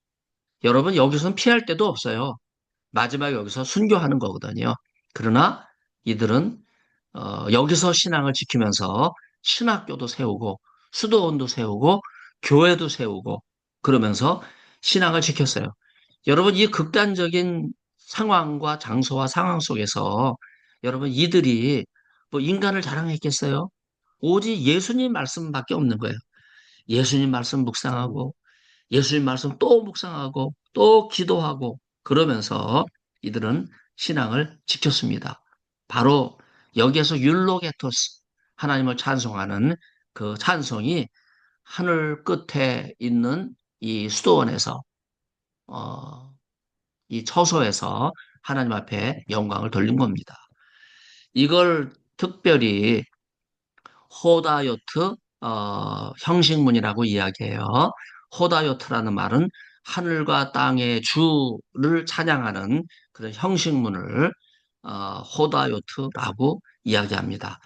여러분 여기서는 피할 데도 없어요. 마지막에 여기서 순교하는 거거든요. 그러나 이들은 여기서 신앙을 지키면서 신학교도 세우고 수도원도 세우고 교회도 세우고 그러면서 신앙을 지켰어요. 여러분 이 극단적인 상황과 장소와 상황 속에서 여러분 이들이 뭐 인간을 자랑했겠어요? 오직 예수님 말씀밖에 없는 거예요. 예수님 말씀 묵상하고 예수님 말씀 또 묵상하고 또 기도하고 그러면서 이들은 신앙을 지켰습니다. 바로 여기에서 율로게토스, 하나님을 찬송하는 그 찬송이 하늘 끝에 있는 이 수도원에서 어, 이 처소에서 하나님 앞에 영광을 돌린 겁니다. 이걸 특별히 호다요트 형식문이라고 이야기해요. 호다요트라는 말은 하늘과 땅의 주를 찬양하는 그런 형식문을 호다요트라고 이야기합니다.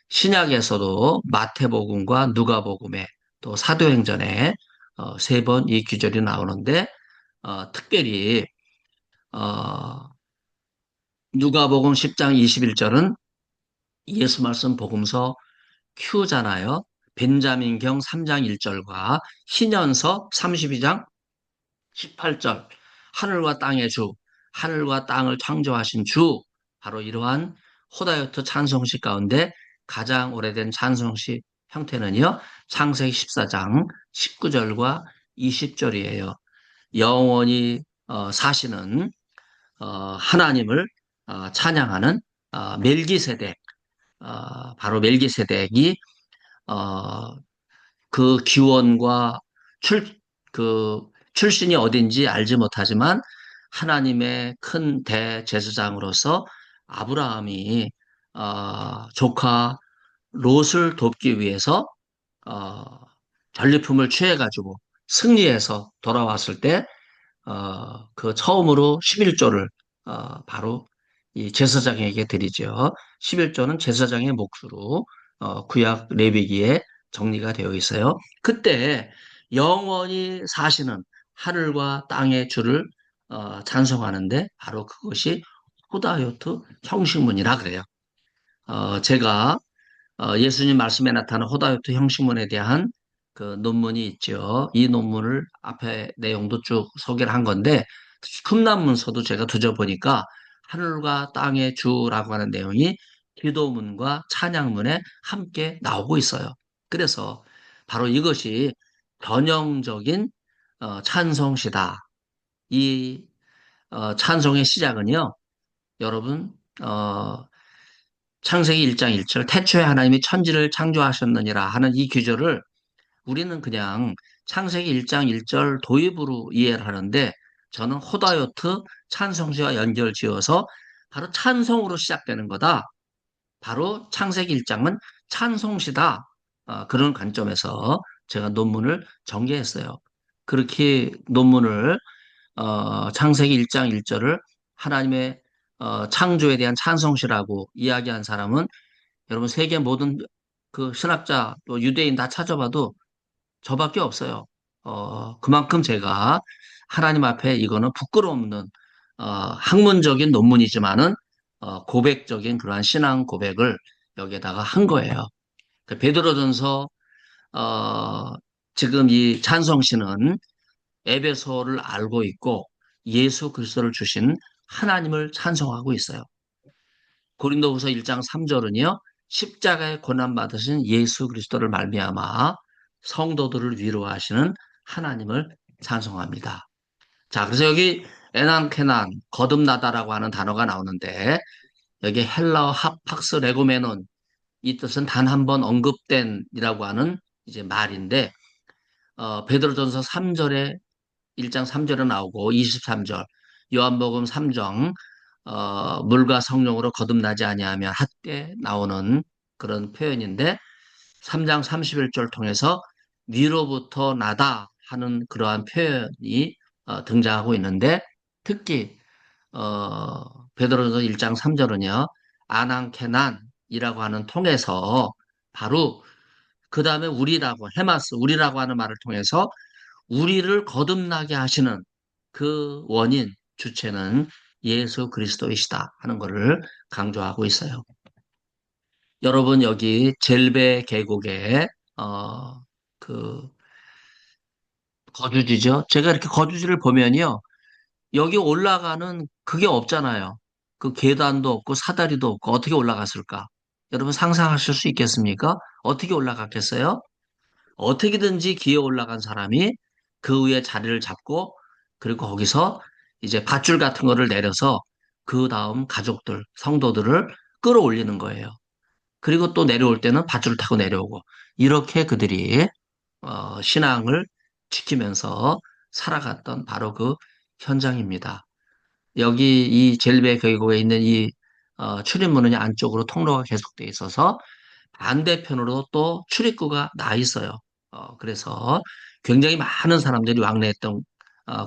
신약에서도 마태복음과 누가복음에 또 사도행전에 세 번 이 구절이 나오는데 특별히 어, 누가복음 10장 21절은 예수 말씀 복음서 Q잖아요. 벤자민경 3장 1절과 신연서 32장 18절, 하늘과 땅의 주, 하늘과 땅을 창조하신 주, 바로 이러한 호다요트 찬송시 가운데 가장 오래된 찬송시 형태는요, 창세기 14장 19절과 20절이에요. 영원히 사시는 하나님을 찬양하는 멜기세덱, 바로 멜기세덱이 어, 그 기원과 출, 출신이 어딘지 알지 못하지만 하나님의 큰 대제사장으로서 아브라함이 조카 롯을 돕기 위해서 어, 전리품을 취해가지고 승리해서 돌아왔을 때 그 처음으로 11조를 바로 이 제사장에게 드리죠. 11조는 제사장의 몫으로 구약 레위기에 정리가 되어 있어요. 그때 영원히 사시는 하늘과 땅의 주를 찬송하는데 바로 그것이 호다요트 형식문이라 그래요. 제가 예수님 말씀에 나타난 호다요트 형식문에 대한 그 논문이 있죠. 이 논문을 앞에 내용도 쭉 소개를 한 건데 급난문서도 제가 뒤져보니까 하늘과 땅의 주라고 하는 내용이 기도문과 찬양문에 함께 나오고 있어요. 그래서 바로 이것이 전형적인 찬송시다. 이 찬송의 시작은요, 여러분 창세기 1장 1절 태초에 하나님이 천지를 창조하셨느니라 하는 이 구절을 우리는 그냥 창세기 1장 1절 도입으로 이해를 하는데 저는 호다요트 찬송시와 연결 지어서 바로 찬송으로 시작되는 거다. 바로 창세기 1장은 찬송시다. 그런 관점에서 제가 논문을 전개했어요. 그렇게 논문을 창세기 1장 1절을 하나님의 창조에 대한 찬송시라고 이야기한 사람은 여러분 세계 모든 그 신학자 또 유대인 다 찾아봐도 저밖에 없어요. 그만큼 제가 하나님 앞에 이거는 부끄러움없는 학문적인 논문이지만은 고백적인 그러한 신앙 고백을 여기에다가 한 거예요. 그 베드로전서 어, 지금 이 찬송시는 에베소를 알고 있고 예수 그리스도를 주신 하나님을 찬송하고 있어요. 고린도후서 1장 3절은요. 십자가의 고난 받으신 예수 그리스도를 말미암아 성도들을 위로하시는 하나님을 찬송합니다. 자, 그래서 여기 에난케난 거듭나다라고 하는 단어가 나오는데 여기 헬라어 하팍스 레고메논 이 뜻은 단 한 번 언급된이라고 하는 이제 말인데 베드로전서 3절에 1장 3절에 나오고 23절 요한복음 3장 물과 성령으로 거듭나지 아니하면 핫때 나오는 그런 표현인데 3장 31절 통해서 위로부터 나다 하는 그러한 표현이 등장하고 있는데 특히 베드로전서 1장 3절은요. 아난케난이라고 하는 통해서 바로 그 다음에 우리라고 헤마스 우리라고 하는 말을 통해서 우리를 거듭나게 하시는 그 원인 주체는 예수 그리스도이시다 하는 것을 강조하고 있어요. 여러분 여기 젤베 계곡에 그 거주지죠. 제가 이렇게 거주지를 보면요. 여기 올라가는 그게 없잖아요. 그 계단도 없고 사다리도 없고 어떻게 올라갔을까? 여러분 상상하실 수 있겠습니까? 어떻게 올라갔겠어요? 어떻게든지 기어 올라간 사람이 그 위에 자리를 잡고 그리고 거기서 이제 밧줄 같은 거를 내려서 그 다음 가족들, 성도들을 끌어올리는 거예요. 그리고 또 내려올 때는 밧줄을 타고 내려오고 이렇게 그들이 신앙을 지키면서 살아갔던 바로 그 현장입니다. 여기 이 젤베 계곡에 있는 이 출입문은 안쪽으로 통로가 계속돼 있어서 반대편으로 또 출입구가 나 있어요. 그래서 굉장히 많은 사람들이 왕래했던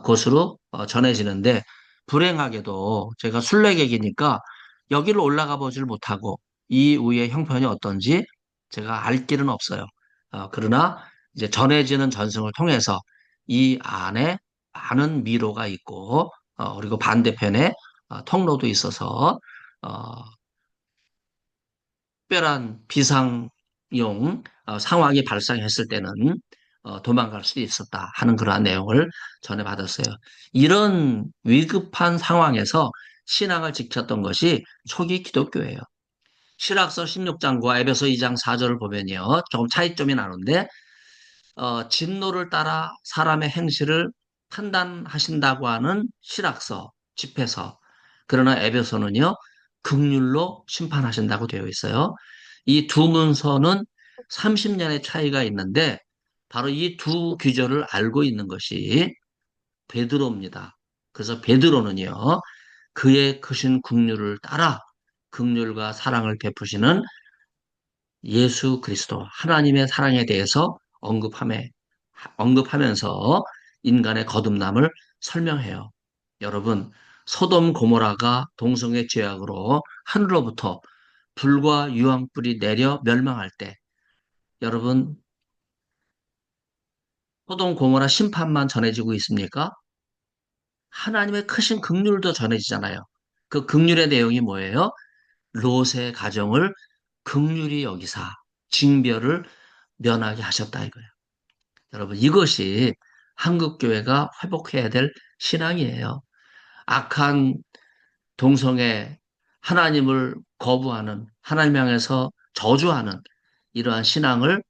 곳으로 전해지는데 불행하게도 제가 순례객이니까 여기를 올라가 보질 못하고 이 위의 형편이 어떤지 제가 알 길은 없어요. 그러나 이제 전해지는 전승을 통해서 이 안에 많은 미로가 있고 그리고 반대편에 통로도 있어서 어, 특별한 비상용 상황이 발생했을 때는 도망갈 수 있었다 하는 그러한 내용을 전해받았어요. 이런 위급한 상황에서 신앙을 지켰던 것이 초기 기독교예요. 실학서 16장과 에베소 2장 4절을 보면요. 조금 차이점이 나는데 진노를 따라 사람의 행실을 판단하신다고 하는 실학서, 집회서. 그러나 에베소는요, 긍휼로 심판하신다고 되어 있어요. 이 두 문서는 30년의 차이가 있는데, 바로 이 두 규절을 알고 있는 것이 베드로입니다. 그래서 베드로는요, 그의 크신 긍휼을 따라 긍휼과 사랑을 베푸시는 예수 그리스도, 하나님의 사랑에 대해서 언급하면서 인간의 거듭남을 설명해요. 여러분, 소돔 고모라가 동성애 죄악으로 하늘로부터 불과 유황불이 내려 멸망할 때, 여러분, 소돔 고모라 심판만 전해지고 있습니까? 하나님의 크신 긍휼도 전해지잖아요. 그 긍휼의 내용이 뭐예요? 롯의 가정을 긍휼히 여기사 징별을 면하게 하셨다 이거예요. 여러분, 이것이 한국교회가 회복해야 될 신앙이에요. 악한 동성애, 하나님을 거부하는, 하나님 향해서 저주하는 이러한 신앙을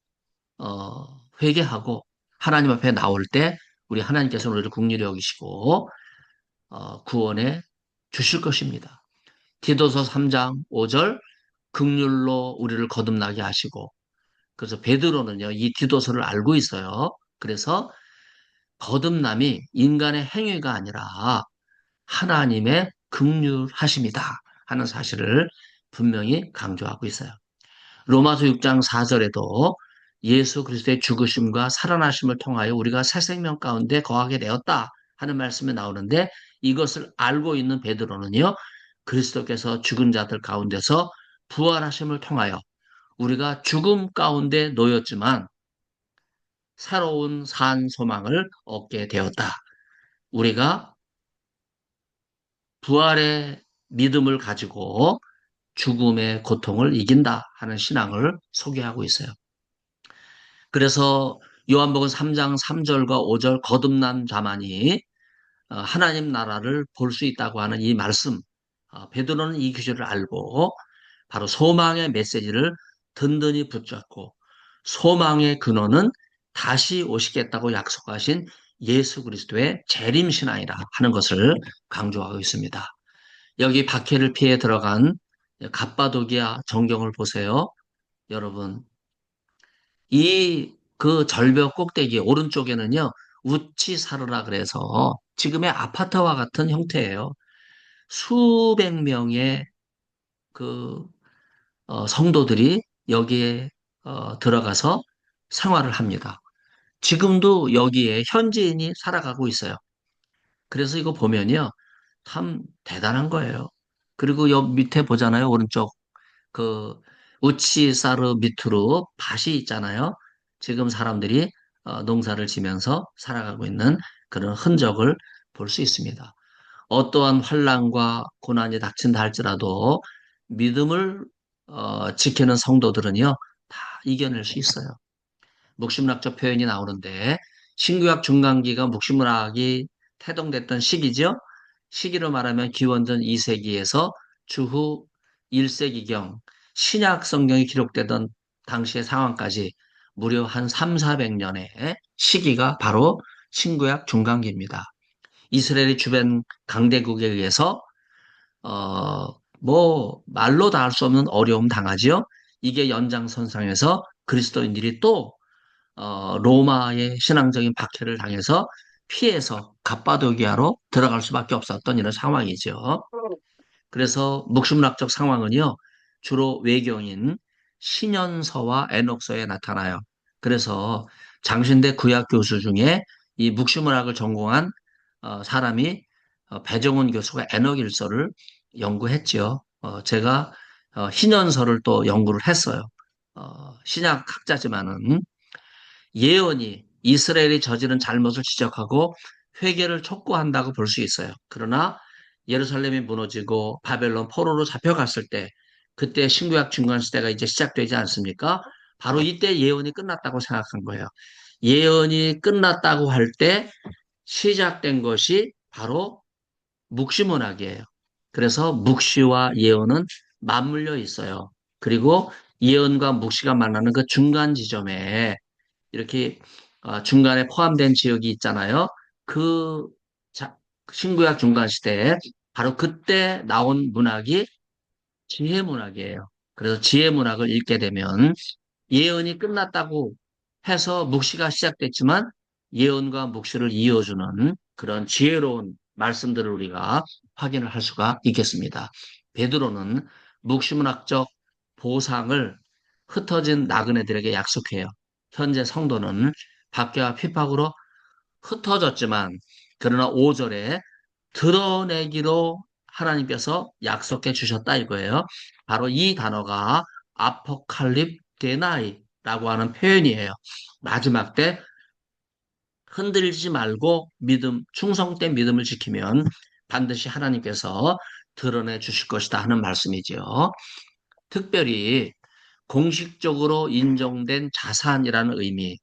회개하고 하나님 앞에 나올 때 우리 하나님께서 우리를 긍휼히 여기시고 구원해 주실 것입니다. 디도서 3장 5절 긍휼로 우리를 거듭나게 하시고 그래서 베드로는요 이 디도서를 알고 있어요. 그래서 거듭남이 인간의 행위가 아니라 하나님의 긍휼하심이다 하는 사실을 분명히 강조하고 있어요. 로마서 6장 4절에도 예수 그리스도의 죽으심과 살아나심을 통하여 우리가 새 생명 가운데 거하게 되었다 하는 말씀이 나오는데 이것을 알고 있는 베드로는요. 그리스도께서 죽은 자들 가운데서 부활하심을 통하여 우리가 죽음 가운데 놓였지만 새로운 산 소망을 얻게 되었다. 우리가 부활의 믿음을 가지고 죽음의 고통을 이긴다 하는 신앙을 소개하고 있어요. 그래서 요한복음 3장 3절과 5절 거듭난 자만이 하나님 나라를 볼 수 있다고 하는 이 말씀, 베드로는 이 규절을 알고 바로 소망의 메시지를 든든히 붙잡고 소망의 근원은 다시 오시겠다고 약속하신 예수 그리스도의 재림신앙이라 하는 것을 강조하고 있습니다. 여기 박해를 피해 들어간 갑바도기아 전경을 보세요. 여러분, 이 그 절벽 꼭대기 오른쪽에는요, 우치사르라 그래서 지금의 아파트와 같은 형태예요. 수백 명의 그 성도들이 여기에 들어가서 생활을 합니다. 지금도 여기에 현지인이 살아가고 있어요. 그래서 이거 보면요. 참 대단한 거예요. 그리고 옆 밑에 보잖아요. 오른쪽 그 우치사르 밑으로 밭이 있잖아요. 지금 사람들이 농사를 지면서 살아가고 있는 그런 흔적을 볼 수 있습니다. 어떠한 환난과 고난이 닥친다 할지라도 믿음을 지키는 성도들은요, 다 이겨낼 수 있어요. 묵시문학적 표현이 나오는데 신구약 중간기가 묵시문학이 태동됐던 시기죠. 시기로 말하면 기원전 2세기에서 주후 1세기경 신약 성경이 기록되던 당시의 상황까지 무려 한 3, 400년의 시기가 바로 신구약 중간기입니다. 이스라엘의 주변 강대국에 의해서 어, 말로 다 할 수 없는 어려움 당하지요. 이게 연장선상에서 그리스도인들이 또 로마의 신앙적인 박해를 당해서 피해서 갑바도기아로 들어갈 수밖에 없었던 이런 상황이죠. 그래서 묵시문학적 상황은요, 주로 외경인 신연서와 에녹서에 나타나요. 그래서 장신대 구약 교수 중에 이 묵시문학을 전공한 사람이 배정훈 교수가 에녹일서를 연구했지요. 제가 신연서를 또 연구를 했어요. 신약 학자지만은 예언이 이스라엘이 저지른 잘못을 지적하고 회개를 촉구한다고 볼 수 있어요. 그러나 예루살렘이 무너지고 바벨론 포로로 잡혀갔을 때 그때 신구약 중간 시대가 이제 시작되지 않습니까? 바로 이때 예언이 끝났다고 생각한 거예요. 예언이 끝났다고 할 때 시작된 것이 바로 묵시문학이에요. 그래서 묵시와 예언은 맞물려 있어요. 그리고 예언과 묵시가 만나는 그 중간 지점에 이렇게 중간에 포함된 지역이 있잖아요. 그 신구약 중간 시대에 바로 그때 나온 문학이 지혜 문학이에요. 그래서 지혜 문학을 읽게 되면 예언이 끝났다고 해서 묵시가 시작됐지만 예언과 묵시를 이어주는 그런 지혜로운 말씀들을 우리가 확인을 할 수가 있겠습니다. 베드로는 묵시문학적 보상을 흩어진 나그네들에게 약속해요. 현재 성도는 박해와 핍박으로 흩어졌지만 그러나 5절에 드러내기로 하나님께서 약속해 주셨다 이거예요. 바로 이 단어가 아포칼립데나이라고 하는 표현이에요. 마지막 때 흔들리지 말고 충성된 믿음을 지키면 반드시 하나님께서 드러내 주실 것이다 하는 말씀이죠. 특별히 공식적으로 인정된 자산이라는 의미,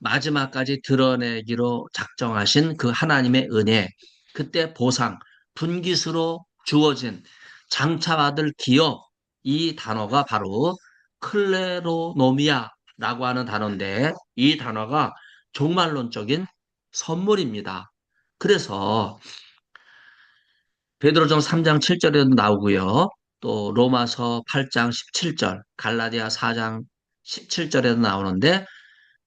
마지막까지 드러내기로 작정하신 그 하나님의 은혜, 그때 보상, 분깃으로 주어진 장차받을 기업, 이 단어가 바로 클레로노미아라고 하는 단어인데 이 단어가 종말론적인 선물입니다. 그래서 베드로전 3장 7절에도 나오고요. 또 로마서 8장 17절, 갈라디아 4장 17절에도 나오는데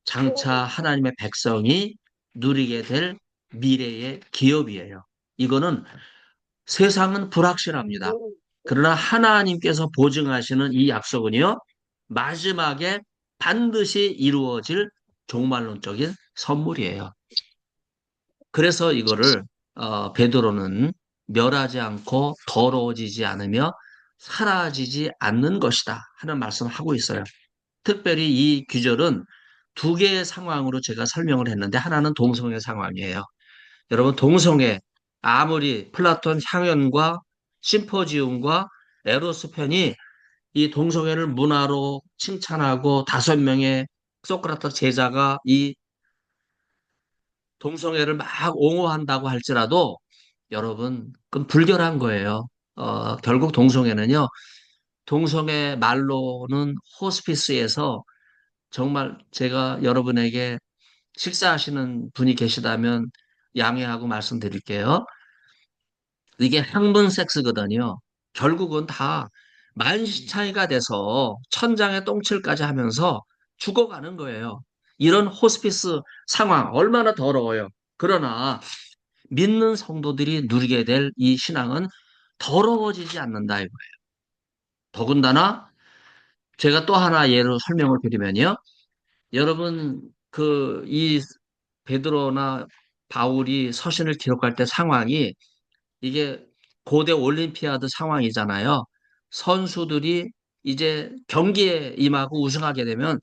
장차 하나님의 백성이 누리게 될 미래의 기업이에요. 이거는 세상은 불확실합니다. 그러나 하나님께서 보증하시는 이 약속은요, 마지막에 반드시 이루어질 종말론적인 선물이에요. 그래서 이거를 베드로는 멸하지 않고 더러워지지 않으며 사라지지 않는 것이다 하는 말씀을 하고 있어요. 특별히 이 규절은 두 개의 상황으로 제가 설명을 했는데 하나는 동성애 상황이에요. 여러분 동성애 아무리 플라톤 향연과 심포지움과 에로스 편이 이 동성애를 문화로 칭찬하고 5명의 소크라테스 제자가 이 동성애를 막 옹호한다고 할지라도 여러분 그건 불결한 거예요. 결국 동성애는요. 동성애 말로는 호스피스에서 정말 제가 여러분에게 식사하시는 분이 계시다면 양해하고 말씀드릴게요. 이게 항문 섹스거든요. 결국은 다 만시 차이가 돼서 천장에 똥칠까지 하면서 죽어가는 거예요. 이런 호스피스 상황 얼마나 더러워요. 그러나 믿는 성도들이 누리게 될 이 신앙은 더러워지지 않는다 이거예요. 더군다나 제가 또 하나 예로 설명을 드리면요. 여러분 그 이 베드로나 바울이 서신을 기록할 때 상황이 이게 고대 올림피아드 상황이잖아요. 선수들이 이제 경기에 임하고 우승하게 되면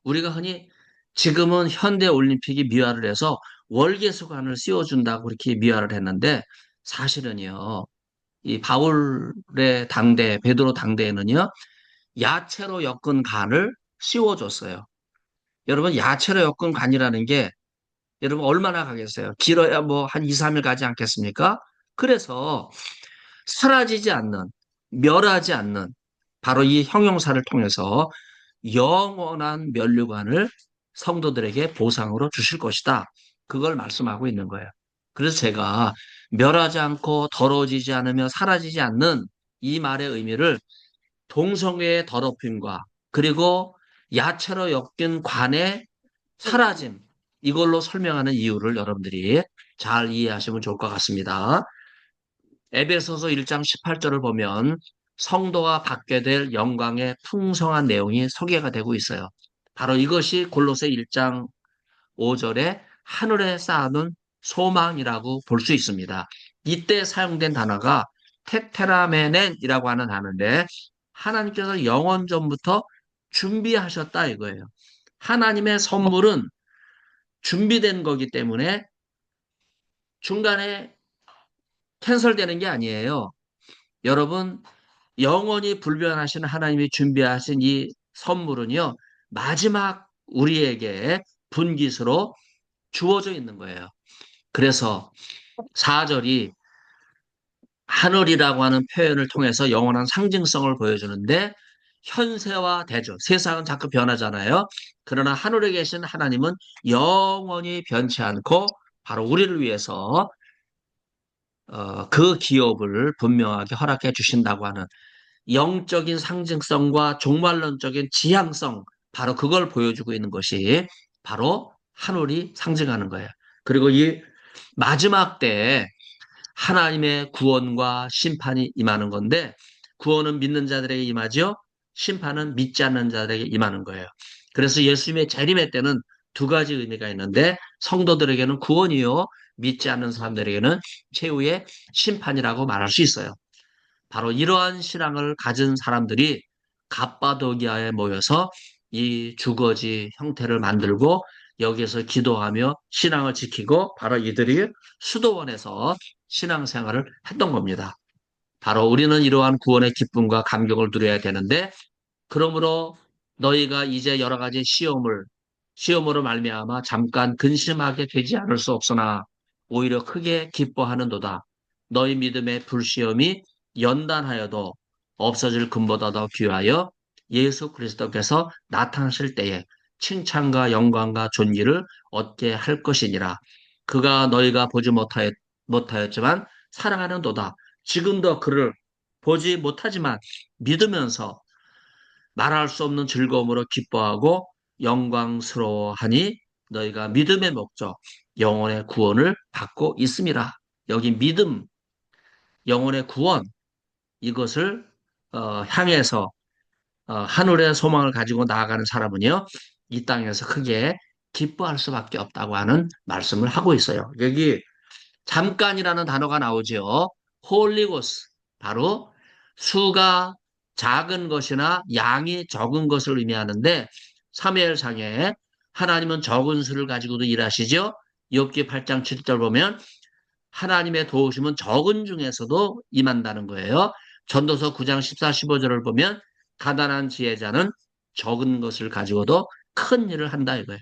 우리가 흔히 지금은 현대 올림픽이 미화를 해서 월계수관을 씌워준다고 그렇게 미화를 했는데 사실은요, 이 바울의 당대, 베드로 당대에는요, 야채로 엮은 간을 씌워줬어요. 여러분, 야채로 엮은 간이라는 게 여러분 얼마나 가겠어요? 길어야 뭐 한 2, 3일 가지 않겠습니까? 그래서 사라지지 않는, 멸하지 않는 바로 이 형용사를 통해서 영원한 면류관을 성도들에게 보상으로 주실 것이다. 그걸 말씀하고 있는 거예요. 그래서 제가 멸하지 않고 더러워지지 않으며 사라지지 않는 이 말의 의미를 동성애의 더럽힘과 그리고 야채로 엮인 관의 사라짐, 이걸로 설명하는 이유를 여러분들이 잘 이해하시면 좋을 것 같습니다. 에베소서 1장 18절을 보면 성도가 받게 될 영광의 풍성한 내용이 소개가 되고 있어요. 바로 이것이 골로새 1장 5절에 하늘에 쌓아둔 소망이라고 볼 수 있습니다. 이때 사용된 단어가 테테라메넨이라고 하는 단어인데 하나님께서 영원 전부터 준비하셨다 이거예요. 하나님의 선물은 준비된 거기 때문에 중간에 캔슬되는 게 아니에요. 여러분, 영원히 불변하신 하나님이 준비하신 이 선물은요, 마지막 우리에게 분깃으로 주어져 있는 거예요. 그래서 4절이 하늘이라고 하는 표현을 통해서 영원한 상징성을 보여주는데 현세와 대조, 세상은 자꾸 변하잖아요. 그러나 하늘에 계신 하나님은 영원히 변치 않고 바로 우리를 위해서 그 기업을 분명하게 허락해 주신다고 하는 영적인 상징성과 종말론적인 지향성, 바로 그걸 보여주고 있는 것이 바로 하늘이 상징하는 거예요. 그리고 이 마지막 때에 하나님의 구원과 심판이 임하는 건데 구원은 믿는 자들에게 임하죠. 심판은 믿지 않는 자들에게 임하는 거예요. 그래서 예수님의 재림의 때는 두 가지 의미가 있는데 성도들에게는 구원이요. 믿지 않는 사람들에게는 최후의 심판이라고 말할 수 있어요. 바로 이러한 신앙을 가진 사람들이 갑바도기아에 모여서 이 주거지 형태를 만들고 여기에서 기도하며 신앙을 지키고 바로 이들이 수도원에서 신앙생활을 했던 겁니다. 바로 우리는 이러한 구원의 기쁨과 감격을 누려야 되는데 그러므로 너희가 이제 여러 가지 시험으로 말미암아 잠깐 근심하게 되지 않을 수 없으나 오히려 크게 기뻐하는도다. 너희 믿음의 불시험이 연단하여도 없어질 금보다 더 귀하여 예수 그리스도께서 나타나실 때에 칭찬과 영광과 존귀를 얻게 할 것이니라. 그가 너희가 보지 못하였지만 사랑하는도다. 지금도 그를 보지 못하지만 믿으면서 말할 수 없는 즐거움으로 기뻐하고 영광스러워하니 너희가 믿음의 목적, 영혼의 구원을 받고 있음이라. 여기 믿음, 영혼의 구원, 이것을 향해서 하늘의 소망을 가지고 나아가는 사람은요, 이 땅에서 크게 기뻐할 수밖에 없다고 하는 말씀을 하고 있어요. 여기 잠깐이라는 단어가 나오죠. 홀리고스, 바로 수가 작은 것이나 양이 적은 것을 의미하는데 사무엘상에 하나님은 적은 수를 가지고도 일하시죠. 욥기 8장 7절 보면 하나님의 도우심은 적은 중에서도 임한다는 거예요. 전도서 9장 14, 15절을 보면 가난한 지혜자는 적은 것을 가지고도 큰 일을 한다 이거예요.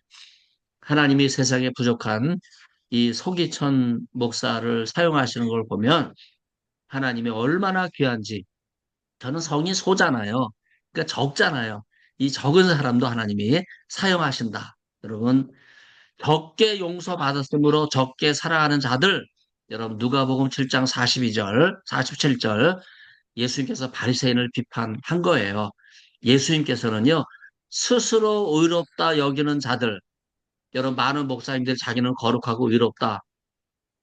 하나님이 세상에 부족한 이 소기천 목사를 사용하시는 걸 보면 하나님이 얼마나 귀한지 저는 성이 소잖아요. 그러니까 적잖아요. 이 적은 사람도 하나님이 사용하신다. 여러분 적게 용서받았으므로 적게 살아가는 자들 여러분 누가복음 7장 42절 47절 예수님께서 바리새인을 비판한 거예요. 예수님께서는요 스스로 의롭다 여기는 자들 여러분 많은 목사님들이 자기는 거룩하고 의롭다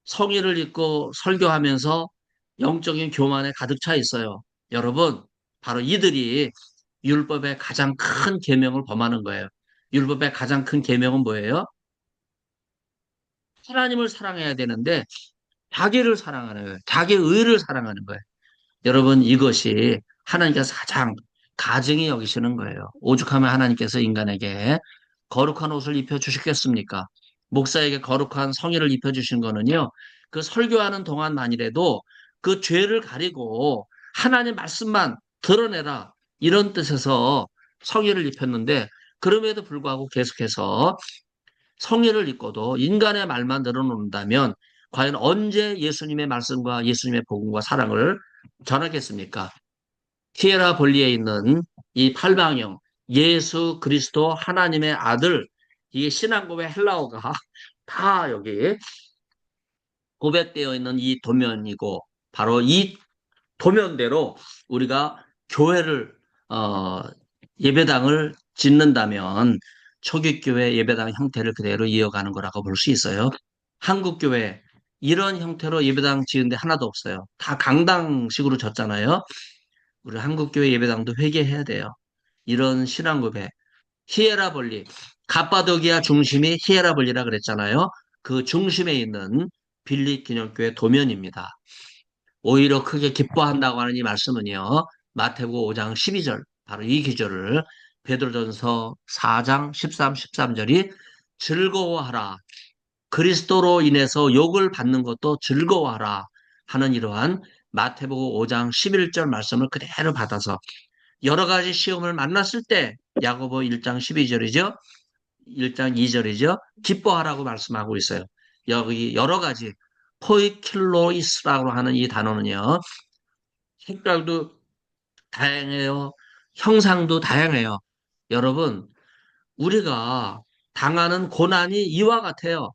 성의를 잊고 설교하면서 영적인 교만에 가득 차 있어요. 여러분, 바로 이들이 율법의 가장 큰 계명을 범하는 거예요. 율법의 가장 큰 계명은 뭐예요? 하나님을 사랑해야 되는데 자기를 사랑하는 거예요. 자기 의를 사랑하는 거예요. 여러분, 이것이 하나님께서 가장 가증히 여기시는 거예요. 오죽하면 하나님께서 인간에게 거룩한 옷을 입혀주시겠습니까? 목사에게 거룩한 성의를 입혀주신 거는요, 그 설교하는 동안만이라도 그 죄를 가리고 하나님 말씀만 드러내라. 이런 뜻에서 성의를 입혔는데, 그럼에도 불구하고 계속해서 성의를 입고도 인간의 말만 늘어놓는다면 과연 언제 예수님의 말씀과 예수님의 복음과 사랑을 전하겠습니까? 히에라볼리에 있는 이 팔방형 예수 그리스도 하나님의 아들, 이게 신앙고백 헬라어가 다 여기 고백되어 있는 이 도면이고, 바로 이 도면대로 우리가 교회를 어, 예배당을 짓는다면 초기교회 예배당 형태를 그대로 이어가는 거라고 볼 수 있어요. 한국교회 이런 형태로 예배당 지은 데 하나도 없어요. 다 강당식으로 졌잖아요. 우리 한국교회 예배당도 회개해야 돼요. 이런 신앙고백. 히에라볼리, 갑바도기아 중심이 히에라볼리라 그랬잖아요. 그 중심에 있는 빌립 기념교회 도면입니다. 오히려 크게 기뻐한다고 하는 이 말씀은요. 마태복음 5장 12절, 바로 이 기절을 베드로전서 4장 13, 13절이 즐거워하라. 그리스도로 인해서 욕을 받는 것도 즐거워하라 하는 이러한 마태복음 5장 11절 말씀을 그대로 받아서 여러 가지 시험을 만났을 때 야고보 1장 12절이죠. 1장 2절이죠. 기뻐하라고 말씀하고 있어요. 여기 여러 가지 포이킬로이스라고 하는 이 단어는요. 색깔도 다양해요. 형상도 다양해요. 여러분, 우리가 당하는 고난이 이와 같아요.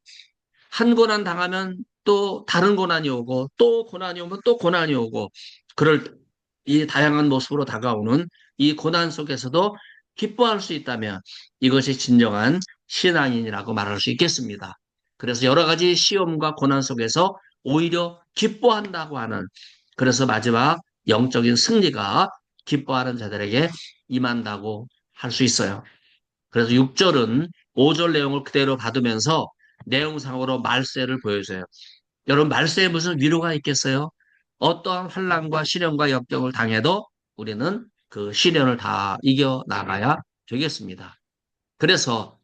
한 고난 당하면 또 다른 고난이 오고, 또 고난이 오면 또 고난이 오고, 그럴 이 다양한 모습으로 다가오는 이 고난 속에서도 기뻐할 수 있다면 이것이 진정한 신앙인이라고 말할 수 있겠습니다. 그래서 여러 가지 시험과 고난 속에서 오히려 기뻐한다고 하는, 그래서 마지막 영적인 승리가 기뻐하는 자들에게 임한다고 할 수 있어요. 그래서 6절은 5절 내용을 그대로 받으면서 내용상으로 말세를 보여줘요. 여러분, 말세에 무슨 위로가 있겠어요? 어떠한 환난과 시련과 역경을 당해도 우리는 그 시련을 다 이겨나가야 되겠습니다. 그래서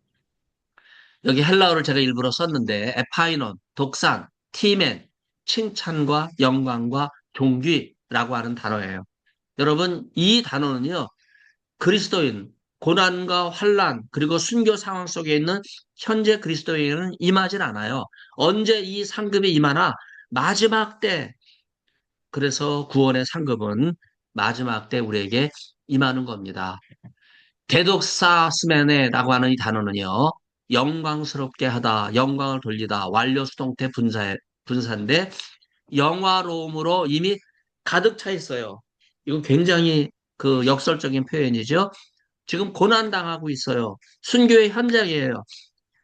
여기 헬라어를 제가 일부러 썼는데 에파이논, 독산, 티멘, 칭찬과 영광과 존귀라고 하는 단어예요. 여러분, 이 단어는요. 그리스도인, 고난과 환난, 그리고 순교 상황 속에 있는 현재 그리스도인은 임하질 않아요. 언제 이 상급이 임하나? 마지막 때. 그래서 구원의 상급은 마지막 때 우리에게 임하는 겁니다. 대독사스메네라고 하는 이 단어는요. 영광스럽게 하다, 영광을 돌리다, 완료수동태 분사인데 영화로움으로 이미 가득 차 있어요. 이건 굉장히 그 역설적인 표현이죠. 지금 고난당하고 있어요. 순교의 현장이에요.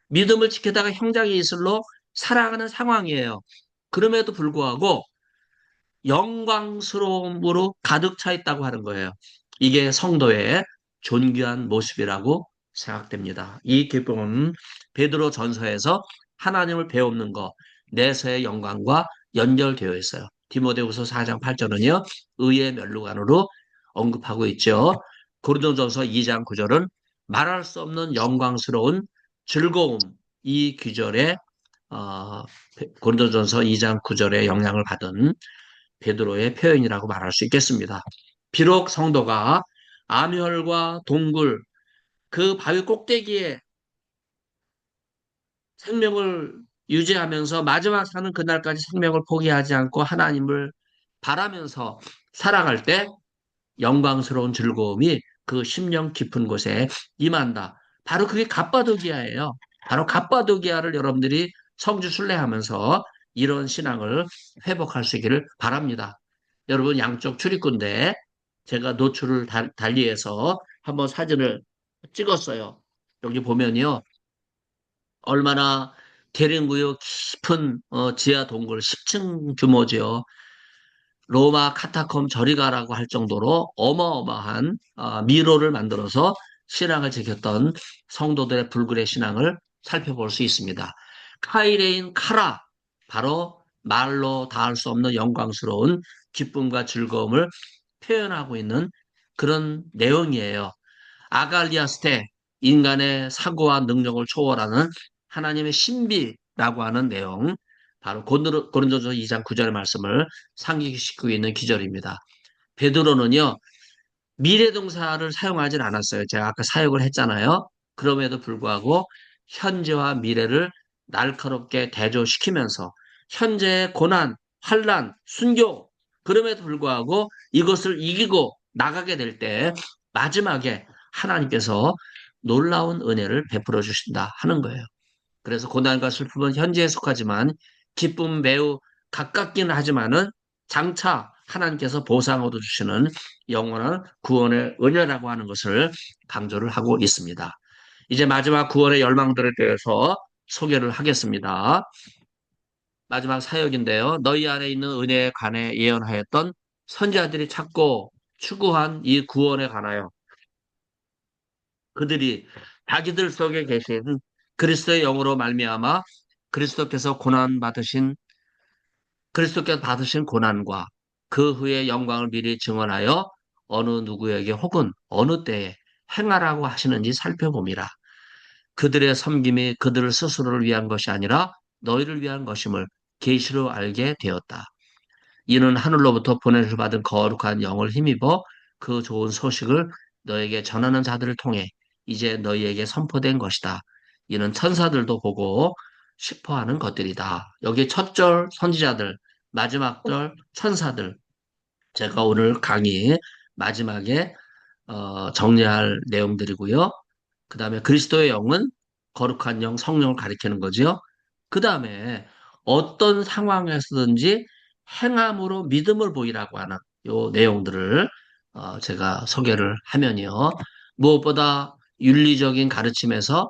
믿음을 지키다가 현장에 있을로 살아가는 상황이에요. 그럼에도 불구하고 영광스러움으로 가득 차 있다고 하는 거예요. 이게 성도의 존귀한 모습이라고 생각됩니다. 이 기쁨은 베드로 전서에서 하나님을 배우는 것, 내세의 영광과 연결되어 있어요. 디모데후서 4장 8절은요. 의의 멸류관으로 언급하고 있죠. 고린도전서 2장 9절은 말할 수 없는 영광스러운 즐거움, 이 귀절에 고린도전서 2장 9절의 영향을 받은 베드로의 표현이라고 말할 수 있겠습니다. 비록 성도가 암혈과 동굴, 그 바위 꼭대기에 생명을 유지하면서 마지막 사는 그날까지 생명을 포기하지 않고 하나님을 바라면서 살아갈 때 영광스러운 즐거움이 그 심령 깊은 곳에 임한다. 바로 그게 갑바도기아예요. 바로 갑바도기아를 여러분들이 성주 순례하면서 이런 신앙을 회복할 수 있기를 바랍니다. 여러분, 양쪽 출입구인데 제가 노출을 달리해서 한번 사진을 찍었어요. 여기 보면요. 얼마나 대림구역 깊은 지하 동굴 10층 규모죠. 로마 카타콤 저리 가라고 할 정도로 어마어마한 미로를 만들어서 신앙을 지켰던 성도들의 불굴의 신앙을 살펴볼 수 있습니다. 카이레인 카라, 바로 말로 다할 수 없는 영광스러운 기쁨과 즐거움을 표현하고 있는 그런 내용이에요. 아갈리아스테, 인간의 사고와 능력을 초월하는 하나님의 신비라고 하는 내용, 바로 고린도전서 2장 9절의 말씀을 상기시키고 있는 기절입니다. 베드로는요, 미래동사를 사용하진 않았어요. 제가 아까 사역을 했잖아요. 그럼에도 불구하고 현재와 미래를 날카롭게 대조시키면서 현재의 고난, 환난, 순교, 그럼에도 불구하고 이것을 이기고 나가게 될 때 마지막에 하나님께서 놀라운 은혜를 베풀어 주신다 하는 거예요. 그래서 고난과 슬픔은 현재에 속하지만 기쁨 매우 가깝기는 하지만은 장차 하나님께서 보상 얻어 주시는 영원한 구원의 은혜라고 하는 것을 강조를 하고 있습니다. 이제 마지막 구원의 열망들에 대해서 소개를 하겠습니다. 마지막 사역인데요. 너희 안에 있는 은혜에 관해 예언하였던 선지자들이 찾고 추구한 이 구원에 관하여 그들이 자기들 속에 계신 그리스도의 영으로 말미암아 그리스도께서 고난 받으신 그리스도께서 받으신 고난과 그 후의 영광을 미리 증언하여 어느 누구에게 혹은 어느 때에 행하라고 하시는지 살펴봄이라. 그들의 섬김이 그들을 스스로를 위한 것이 아니라 너희를 위한 것임을 계시로 알게 되었다. 이는 하늘로부터 보내서 받은 거룩한 영을 힘입어 그 좋은 소식을 너에게 전하는 자들을 통해 이제 너희에게 선포된 것이다. 이는 천사들도 보고 싶어하는 것들이다. 여기 첫 절 선지자들, 마지막 절 천사들. 제가 오늘 강의 마지막에 정리할 내용들이고요. 그 다음에 그리스도의 영은 거룩한 영, 성령을 가리키는 거죠. 그 다음에 어떤 상황에서든지 행함으로 믿음을 보이라고 하는 요 내용들을 제가 소개를 하면요. 무엇보다 윤리적인 가르침에서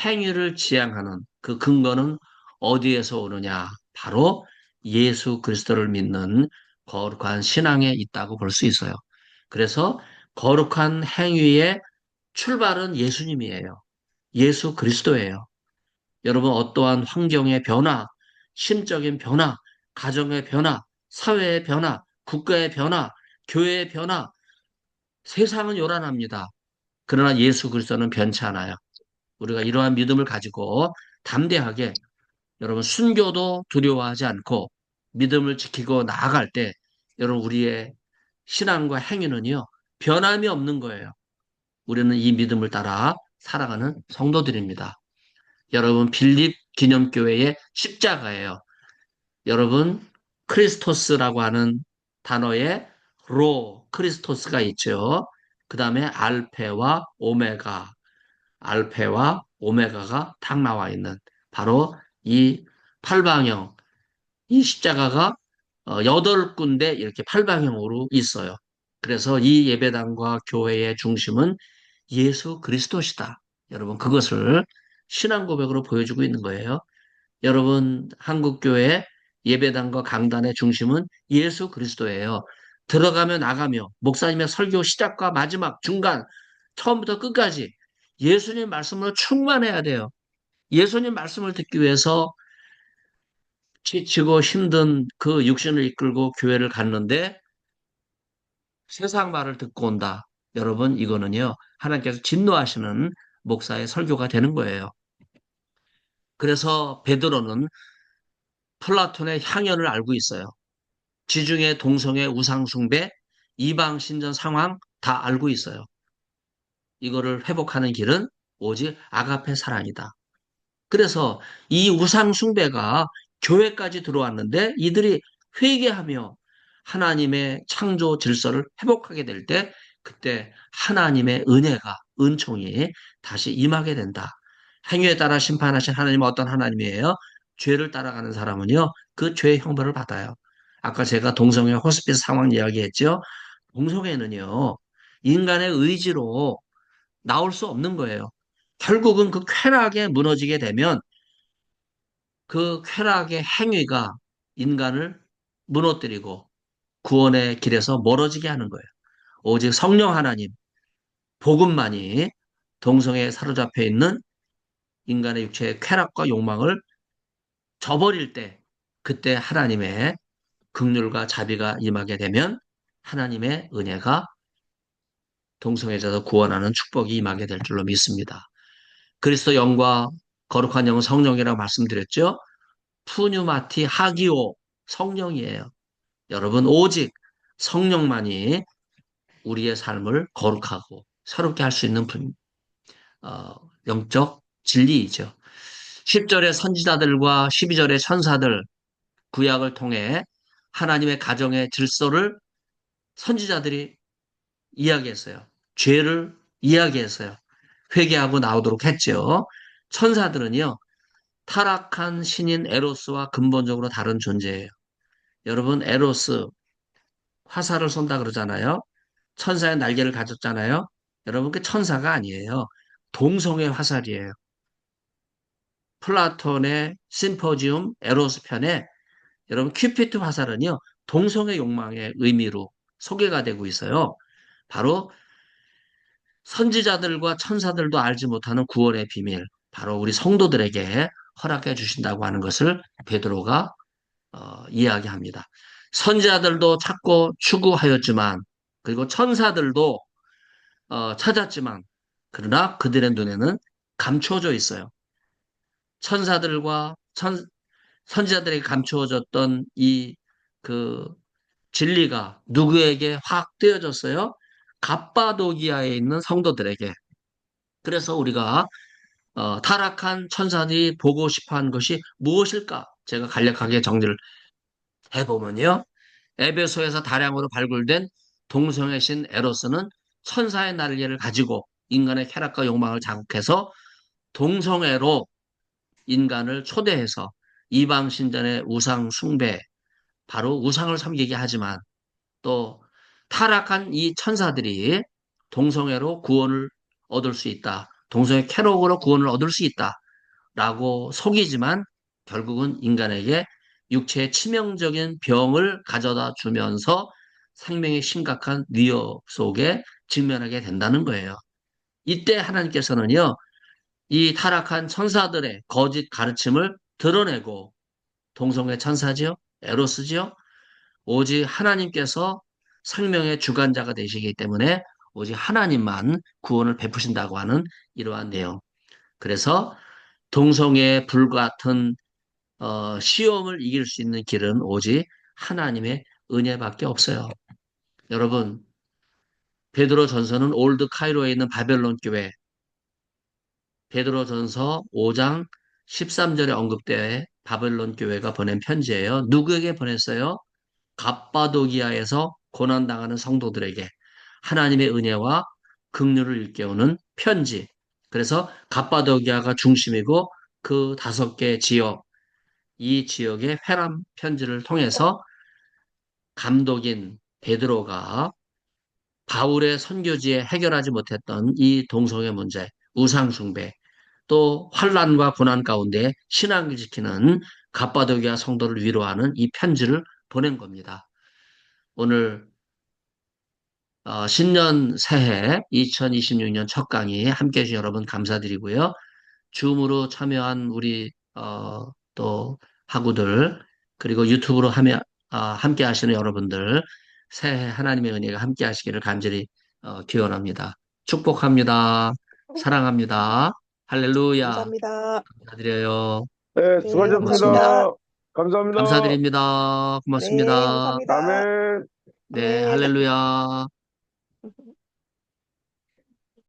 행위를 지향하는 그 근거는 어디에서 오느냐? 바로 예수 그리스도를 믿는 거룩한 신앙에 있다고 볼 수 있어요. 그래서 거룩한 행위의 출발은 예수님이에요. 예수 그리스도예요. 여러분, 어떠한 환경의 변화, 심적인 변화, 가정의 변화, 사회의 변화, 국가의 변화, 교회의 변화, 세상은 요란합니다. 그러나 예수 그리스도는 변치 않아요. 우리가 이러한 믿음을 가지고 담대하게 여러분 순교도 두려워하지 않고 믿음을 지키고 나아갈 때 여러분 우리의 신앙과 행위는요 변함이 없는 거예요. 우리는 이 믿음을 따라 살아가는 성도들입니다. 여러분 빌립 기념교회의 십자가예요. 여러분 크리스토스라고 하는 단어에 로 크리스토스가 있죠. 그 다음에 알페와 오메가가 딱 나와 있는 바로 이 팔방형 이 십자가가 8군데 이렇게 팔방형으로 있어요. 그래서 이 예배당과 교회의 중심은 예수 그리스도시다. 여러분, 그것을 신앙 고백으로 보여주고 있는 거예요. 여러분, 한국교회 예배당과 강단의 중심은 예수 그리스도예요. 들어가며 나가며 목사님의 설교 시작과 마지막, 중간, 처음부터 끝까지 예수님 말씀으로 충만해야 돼요. 예수님 말씀을 듣기 위해서 지치고 힘든 그 육신을 이끌고 교회를 갔는데 세상 말을 듣고 온다. 여러분, 이거는요, 하나님께서 진노하시는 목사의 설교가 되는 거예요. 그래서 베드로는 플라톤의 향연을 알고 있어요. 지중해 동성애 우상숭배, 이방 신전 상황 다 알고 있어요. 이거를 회복하는 길은 오직 아가페 사랑이다. 그래서 이 우상숭배가 교회까지 들어왔는데 이들이 회개하며 하나님의 창조 질서를 회복하게 될 때 그때 하나님의 은혜가 은총이 다시 임하게 된다. 행위에 따라 심판하신 하나님은 어떤 하나님이에요? 죄를 따라가는 사람은요, 그 죄의 형벌을 받아요. 아까 제가 동성애 호스피스 상황 이야기했죠. 동성애는요, 인간의 의지로 나올 수 없는 거예요. 결국은 그 쾌락에 무너지게 되면 그 쾌락의 행위가 인간을 무너뜨리고 구원의 길에서 멀어지게 하는 거예요. 오직 성령 하나님, 복음만이 동성애에 사로잡혀 있는 인간의 육체의 쾌락과 욕망을 저버릴 때 그때 하나님의 긍휼과 자비가 임하게 되면 하나님의 은혜가 동성애자도 구원하는 축복이 임하게 될 줄로 믿습니다. 그리스도 영과 거룩한 영은 성령이라고 말씀드렸죠. 푸뉴마티 하기오 성령이에요. 여러분 오직 성령만이 우리의 삶을 거룩하고 새롭게 할 수 있는 어, 영적 진리이죠. 10절의 선지자들과 12절의 천사들 구약을 통해 하나님의 가정의 질서를 선지자들이 이야기했어요. 죄를 이야기했어요. 회개하고 나오도록 했죠. 천사들은요, 타락한 신인 에로스와 근본적으로 다른 존재예요. 여러분, 에로스, 화살을 쏜다 그러잖아요. 천사의 날개를 가졌잖아요. 여러분, 그 천사가 아니에요. 동성의 화살이에요. 플라톤의 심포지움 에로스 편에 여러분, 큐피트 화살은요, 동성의 욕망의 의미로 소개가 되고 있어요. 바로 선지자들과 천사들도 알지 못하는 구원의 비밀, 바로 우리 성도들에게 허락해 주신다고 하는 것을 베드로가 이야기합니다. 선지자들도 찾고 추구하였지만, 그리고 천사들도 찾았지만, 그러나 그들의 눈에는 감추어져 있어요. 천사들과 선지자들에게 감추어졌던 그 진리가 누구에게 확 떼어졌어요? 갑바도기아에 있는 성도들에게. 그래서 우리가 타락한 천사들이 보고 싶어한 것이 무엇일까? 제가 간략하게 정리를 해보면요. 에베소에서 다량으로 발굴된 동성애 신 에로스는 천사의 날개를 가지고 인간의 쾌락과 욕망을 자극해서 동성애로 인간을 초대해서 이방 신전의 우상 숭배, 바로 우상을 섬기게 하지만 또 타락한 이 천사들이 동성애로 구원을 얻을 수 있다. 동성애 캐록으로 구원을 얻을 수 있다. 라고 속이지만 결국은 인간에게 육체의 치명적인 병을 가져다 주면서 생명의 심각한 위협 속에 직면하게 된다는 거예요. 이때 하나님께서는요, 이 타락한 천사들의 거짓 가르침을 드러내고 동성애 천사지요, 에로스지요, 오직 하나님께서 생명의 주관자가 되시기 때문에 오직 하나님만 구원을 베푸신다고 하는 이러한 내용. 그래서 동성애의 불같은 시험을 이길 수 있는 길은 오직 하나님의 은혜밖에 없어요. 여러분, 베드로 전서는 올드 카이로에 있는 바벨론 교회, 베드로 전서 5장 13절에 언급되어 바벨론 교회가 보낸 편지예요. 누구에게 보냈어요? 갑바도기아에서 고난당하는 성도들에게 하나님의 은혜와 긍휼을 일깨우는 편지. 그래서 갑바도기아가 중심이고 그 5개 지역, 이 지역의 회람 편지를 통해서 감독인 베드로가 바울의 선교지에 해결하지 못했던 이 동성애 문제, 우상숭배, 또 환란과 고난 가운데 신앙을 지키는 갑바도기아 성도를 위로하는 이 편지를 보낸 겁니다. 오늘 신년 새해 2026년 첫 강의 함께 해주신 여러분 감사드리고요. 줌으로 참여한 우리 또 학우들 그리고 유튜브로 함께 하시는 여러분들 새해 하나님의 은혜가 함께 하시기를 간절히 기원합니다. 축복합니다. 사랑합니다. 할렐루야. 감사합니다. 감사드려요. 네, 네, 감사합니다. 고맙습니다. 수고하셨습니다. 감사합니다. 감사드립니다. 네, 고맙습니다. 감사합니다. 아멘. 네, 아멘. 할렐루야.